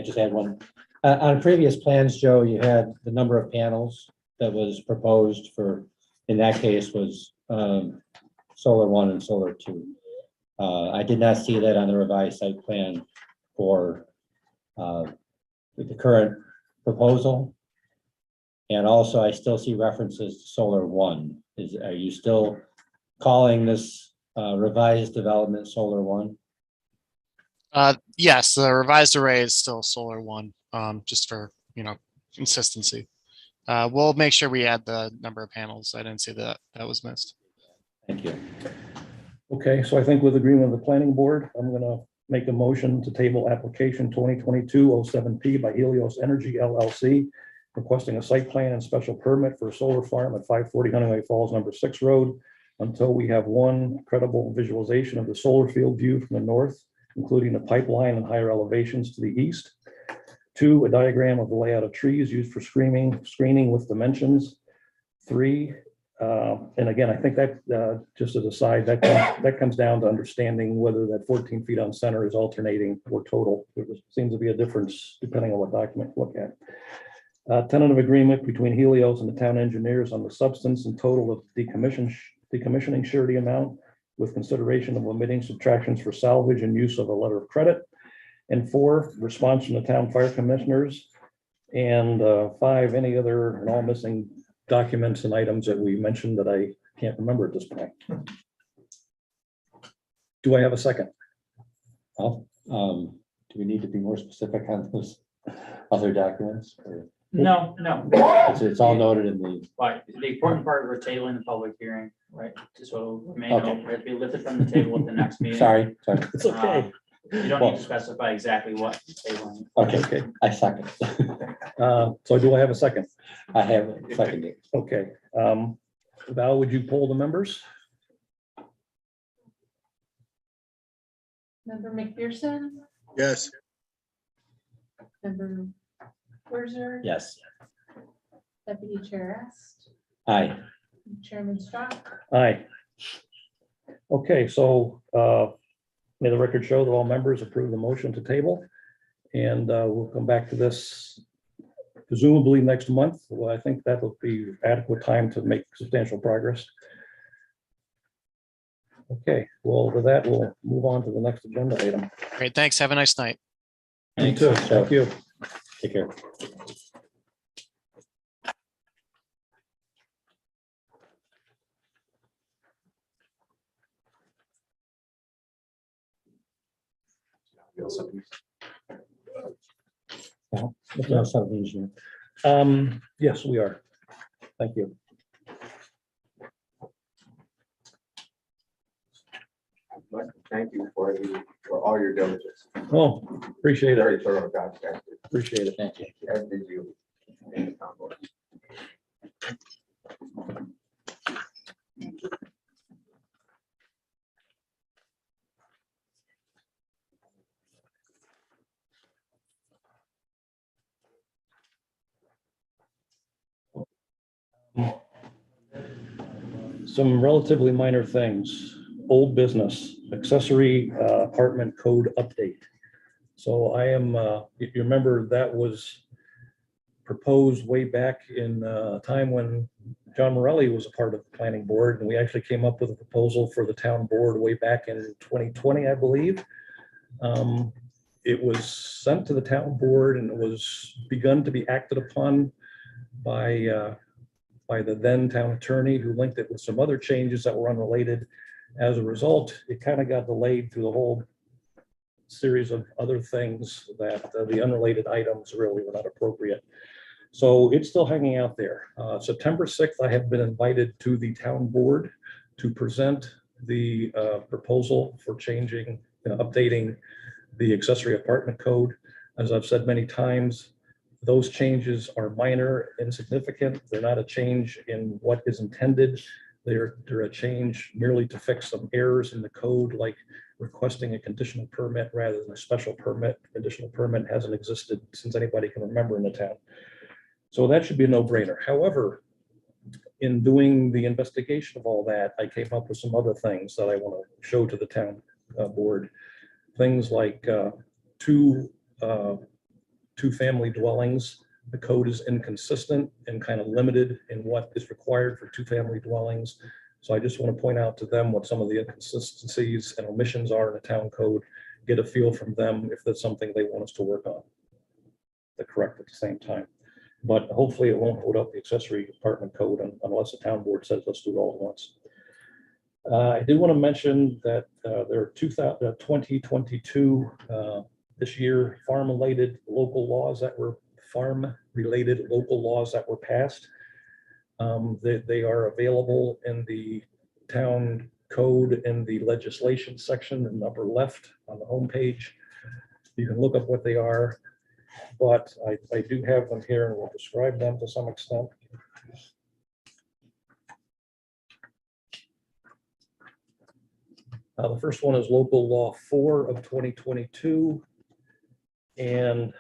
just had one. On previous plans, Joe, you had the number of panels that was proposed for, in that case, was solar 1 and solar 2. I did not see that on the revised site plan for the current proposal. And also, I still see references to solar 1. Are you still calling this revised development solar 1? Yes, the revised array is still solar 1, just for, consistency. We'll make sure we add the number of panels. I didn't see that was missed. Thank you. Okay, so I think with agreement of the planning board, I'm going to make a motion to table application 2022-07P by Helios Energy LLC, requesting a site plan and special permit for a solar farm at 540 Huntingway Falls, number 6 road, until we have one credible visualization of the solar field view from the north, including a pipeline and higher elevations to the east. 2, a diagram of the layout of trees used for screening with dimensions. 3, and again, I think that just as a side, that comes down to understanding whether that 14 feet on center is alternating or total. There seems to be a difference depending on what document you look at. Tentative agreement between Helios and the town engineers on the substance and total of decommissioning surety amount, with consideration of omitting subtractions for salvage and use of a letter of credit. And 4, response from the town fire commissioners. And 5, any other and all missing documents and items that we mentioned that I can't remember at this point. Do I have a second? Well, do we need to be more specific on those other documents? Or No. it's all noted in the. But the important part, we're tabling the public hearing, right? So it'll remain, Okay. open. It'll be lifted from the table at the next meeting. Sorry. It's okay. You don't need to specify exactly what tabling. Okay, I second. So do I have a second? I have seconded. Okay. Val, would you poll the members? Member McPherson, Yes. member Werzer. Yes. Deputy Chair Est, Aye. Chairman Strong. Aye. Okay, so may the record show that all members approve the motion to table. And we'll come back to this presumably next month. Well, I think that will be adequate time to make substantial progress. Okay, well, with that, we'll move on to the next agenda item. Great, thanks. Have a nice night. You too. Thank you. Take care. Yes, we are. Thank you. Thank you for all your diligence. Oh, appreciate Very it. thorough job. Thank you. Appreciate it. Thank you. As did you. in the town board. Some relatively minor things. Old business, accessory apartment code update. So I am, if you remember, that was proposed way back in a time when John Morelli was a part of the planning board, and we actually came up with a proposal for the town board way back in 2020, I believe. It was sent to the town board and it was begun to be acted upon by the then town attorney, who linked it with some other changes that were unrelated. As a result, it kind of got delayed through the whole series of other things that the unrelated items really were not appropriate. So it's still hanging out there. September 6th, I have been invited to the town board to present the proposal for changing, updating the accessory apartment code. As I've said many times, those changes are minor, insignificant. They're not a change in what is intended. They're a change merely to fix some errors in the code, like requesting a conditional permit rather than a special permit. Conditional permit hasn't existed since anybody can remember in the town. So that should be a no-brainer. However, in doing the investigation of all that, I came up with some other things that I want to show to the town board. Things like two-family dwellings. The code is inconsistent and kind of limited in what is required for two-family dwellings. So I just want to point out to them what some of the inconsistencies and omissions are in the town code, get a feel from them if that's something they want us to work on, to correct at the same time. But hopefully it won't hold up the accessory apartment code unless the town board says let's do it all at once. I did want to mention that there are 2022 this year farm-related local laws that were passed. They are available in the town code in the legislation section in the upper left on the homepage. You can look up what they are, but I do have them here and will describe them to some extent. The first one is Local Law 4 of 2022. And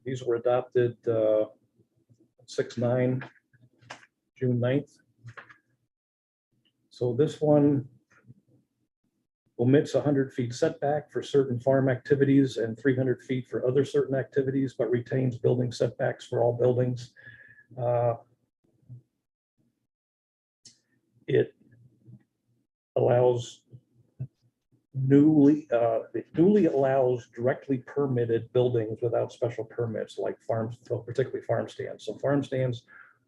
these were adopted 6/9, June 9th. So this one omits 100 feet setback for certain farm activities and 300 feet for other certain activities, but retains building setbacks for all buildings. It allows it newly allows directly permitted buildings without special permits, like farms, particularly farm stands. So farm stands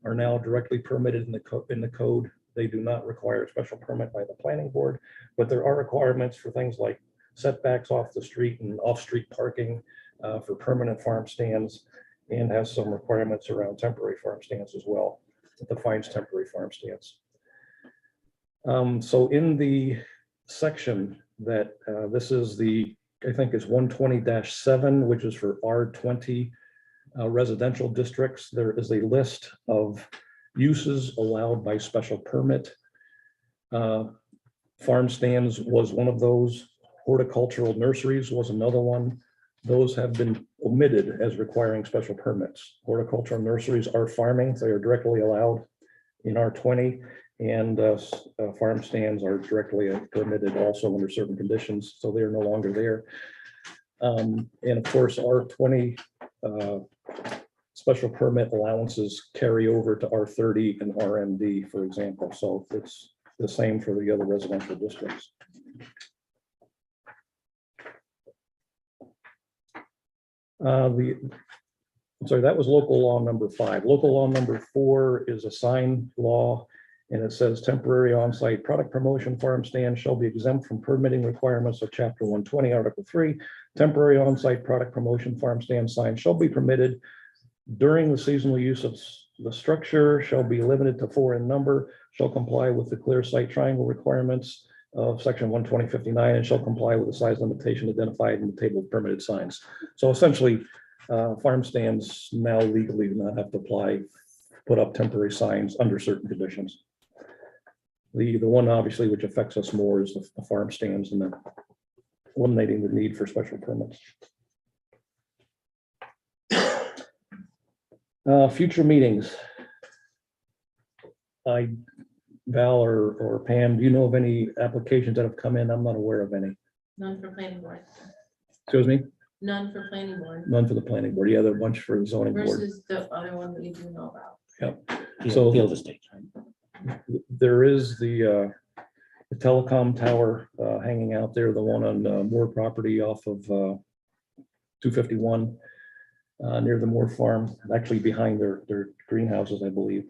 are now directly permitted in the code. They do not require a special permit by the planning board, but there are requirements for things like setbacks off the street and off-street parking for permanent farm stands, and has some requirements around temporary farm stands as well. It defines temporary farm stands. So in the section that this is I think is 120-7, which is for R20 residential districts. There is a list of uses allowed by special permit. Farm stands was one of those. Horticultural nurseries was another one. Those have been omitted as requiring special permits. Horticultural nurseries are farming. They are directly allowed in R20. And farm stands are directly permitted also under certain conditions, so they are no longer there. And of course, R20 special permit allowances carry over to R30 and RMD, for example. So it's the same for the other residential districts. Sorry, that was local law number 5. Local law number 4 is a sign law. And it says temporary on-site product promotion farm stand shall be exempt from permitting requirements of Chapter 120, Article 3. Temporary on-site product promotion farm stand sign shall be permitted during the seasonal use of the structure, shall be limited to 4 in number, shall comply with the clear site triangle requirements of Section 12059, and shall comply with the size limitation identified in the table of permitted signs. So essentially, farm stands now legally do not have to put up temporary signs under certain conditions. The one obviously which affects us more is the farm stands and then eliminating the need for special permits. Future meetings. Val or Pam, do you know of any applications that have come in? I'm not aware of any. None for planning board. Excuse me? None for planning board None for the planning board. Yeah, there are a bunch for the zoning board. versus the other one that you do know about. So- Field estates, right? There is the telecom tower hanging out there, the one on Moore property off of 251 near the Moore farm, actually behind their greenhouses, I believe.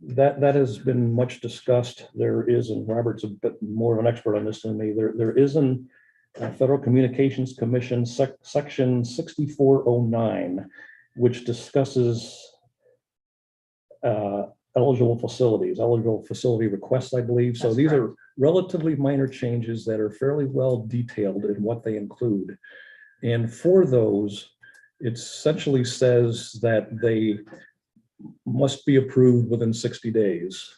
That has been much discussed. There is, and Robert's a bit more of an expert on this than me, there is an Federal Communications Commission section 6409, which discusses eligible facility requests, I believe. So That's these are relatively minor changes that are fairly well detailed in what they include. And for those, it essentially says that they must be approved within 60 days.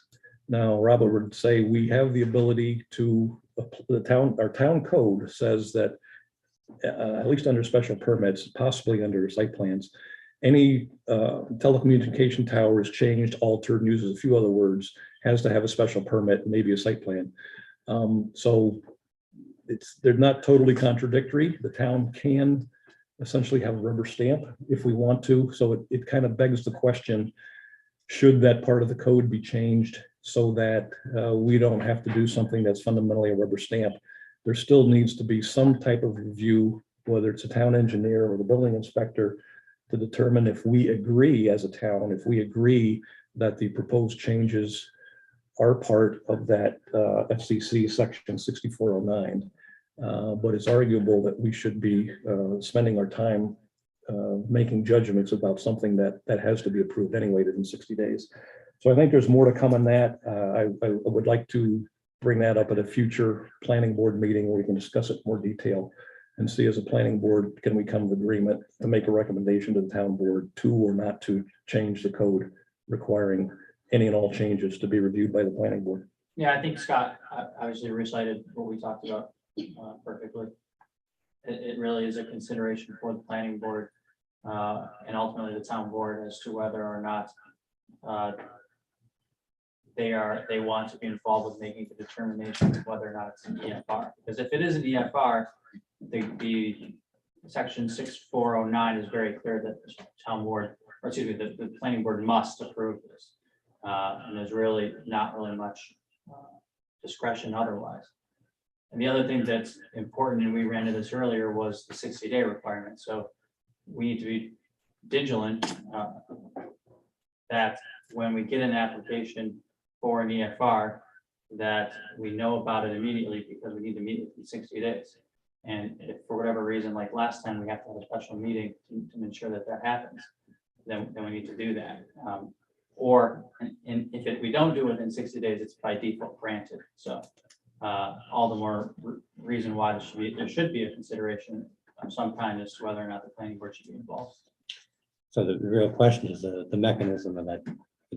Now, Robert would say we have the ability to, our town code says that at least under special permits, possibly under site plans, any telecommunication tower is changed, altered, and uses a few other words, has to have a special permit, maybe a site plan. So they're not totally contradictory. The town can essentially have a rubber stamp if we want to. So it kind of begs the question, should that part of the code be changed so that we don't have to do something that's fundamentally a rubber stamp? There still needs to be some type of review, whether it's a town engineer or the building inspector, to determine if we agree as a town, if we agree that the proposed changes are part of that FCC section 6409. But it's arguable that we should be spending our time making judgments about something that has to be approved anyway within 60 days. So I think there's more to come on that. I would like to bring that up at a future planning board meeting where we can discuss it in more detail and see as a planning board, can we come to agreement to make a recommendation to the town board to or not to change the code requiring any and all changes to be reviewed by the planning board. Yeah, I think Scott obviously recited what we talked about perfectly. It really is a consideration for the planning board and ultimately the town board as to whether or not they want to be involved with making the determination of whether or not it's an EFR. Because if it is an EFR, the section 6409 is very clear that the town board, or excuse me, the planning board must approve this. And there's really not really much discretion otherwise. And the other thing that's important, and we ran into this earlier, was the 60-day requirement. So we need to be vigilant that when we get an application for an EFR, that we know about it immediately because we need to meet within 60 days. And if for whatever reason, like last time, we have to have a special meeting to ensure that that happens, then we need to do that. Or if we don't do it in 60 days, it's by default granted. So all the more reason why there should be a consideration of some kind as to whether or not the planning board should be involved. So the real question is the mechanism of that,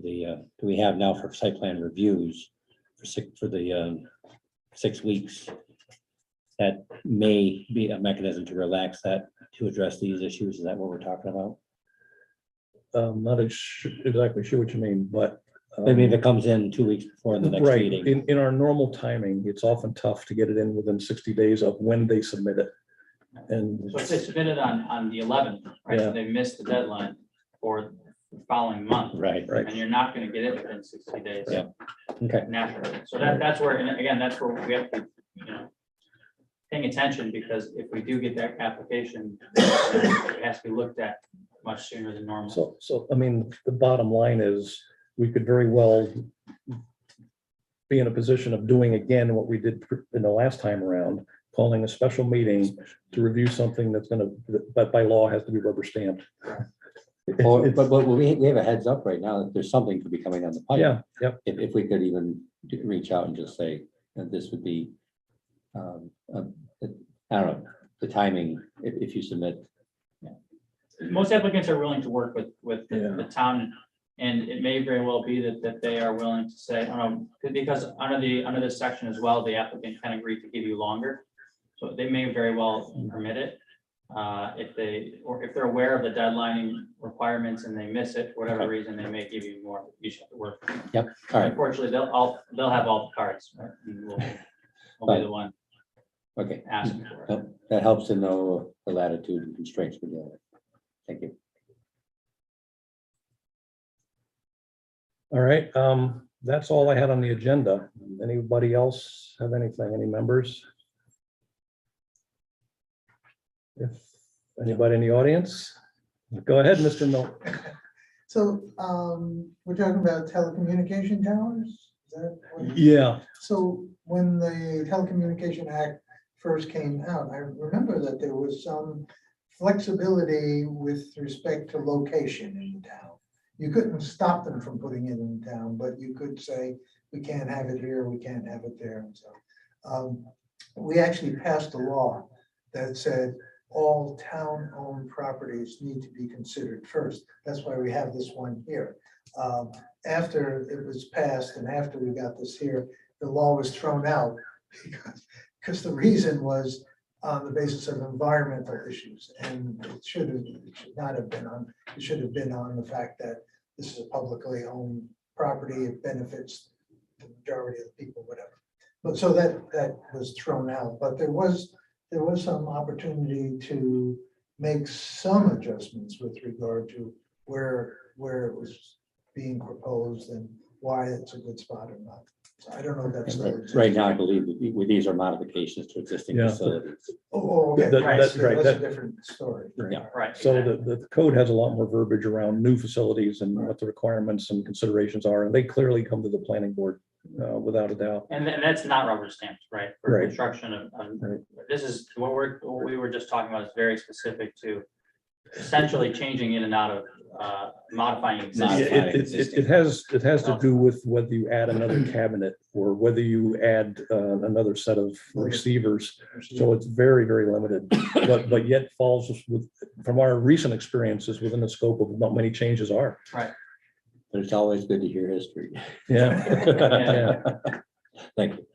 do we have now for site plan reviews for the 6 weeks? That may be a mechanism to relax that, to address these issues. Is that what we're talking about? Not exactly sure what you mean, but I mean, if it comes in 2 weeks before the next right. meeting. In our normal timing, it's often tough to get it in within 60 days of when they submit it. And So if they submitted on the 11th, right, Yeah. so they missed the deadline for the following month, Right. and you're not going to get it within 60 days. Yeah. Okay. Naturally. So that's where, and again, that's where we have to, paying attention, because if we do get that application, it has to be looked at much sooner than normal. so, I mean, the bottom line is, we could very well be in a position of doing again what we did in the last time around, calling a special meeting to review something that's gonna, that by law has to be rubber stamped. But we have a heads up right now that there's something could be coming down the pipe. Yeah, yep. If we could even reach out and just say that this would be, I don't know, the timing, if you submit. Most applicants are willing to work with the town, and it may very well be that they are willing to say, because under this section as well, the applicant can agree to give you longer. So they may very well permit it. If they're aware of the deadlining requirements and they miss it, for whatever reason, they may give you more. You just have to work. Yep. All right. Unfortunately, they'll have all the cards, right? And we'll be the one. Okay, asking for it. that helps to know the latitude and constraints we're dealing with. Thank you. All right, that's all I had on the agenda. Anybody else have anything, any members? If anybody in the audience, go ahead, Mr. Mill. So, we're talking about telecommunication towers? Is that what- Yeah, So when the Telecommunication Act first came out, I remember that there was some flexibility with respect to location in town. You couldn't stop them from putting it in town, but you could say, we can't have it here, we can't have it there, and so. We actually passed a law that said all town-owned properties need to be considered first. That's why we have this one here. After it was passed and after we got this here, the law was thrown out because the reason was on the basis of environmental issues. And it should not have been on, it should have been on the fact that this is a publicly owned property, it benefits the majority of the people, whatever. But so that was thrown out, but there was some opportunity to make some adjustments with regard to where it was being proposed and why it's a good spot or not. So I don't know if that's still exists. Right now, I believe that these are modifications to existing Yeah. facilities. Oh, okay, That- right, that's so right, that's a that- different story. Yeah. Right. so exactly. the code has a lot more verbiage around new facilities and what the requirements and considerations are, and they clearly come to the planning board without a doubt. And that's not rubber stamped, right? For Right. construction of, Right. this is what we were just talking about is very specific to essentially changing in and out of, modifying Yeah, existing. it has to do with whether you add another cabinet or whether you add another set of receivers. So it's very, very limited, but yet falls with, from our recent experiences, within the scope of what many changes are. Right. But it's always good to hear history. Yeah. Yeah. Thank you.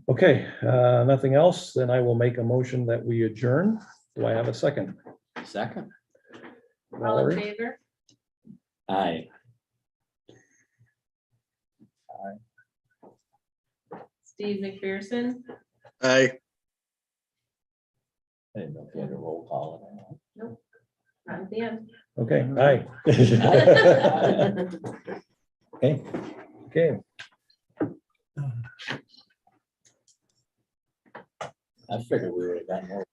Okay, nothing else, then I will make a motion that we adjourn. Do I have a second? Second. All in Valerie? favor? Aye. Steve McPherson, Aye. I didn't know if you had a roll call. not at the end. Okay, aye. Okay. Okay, I figured we would have gotten more.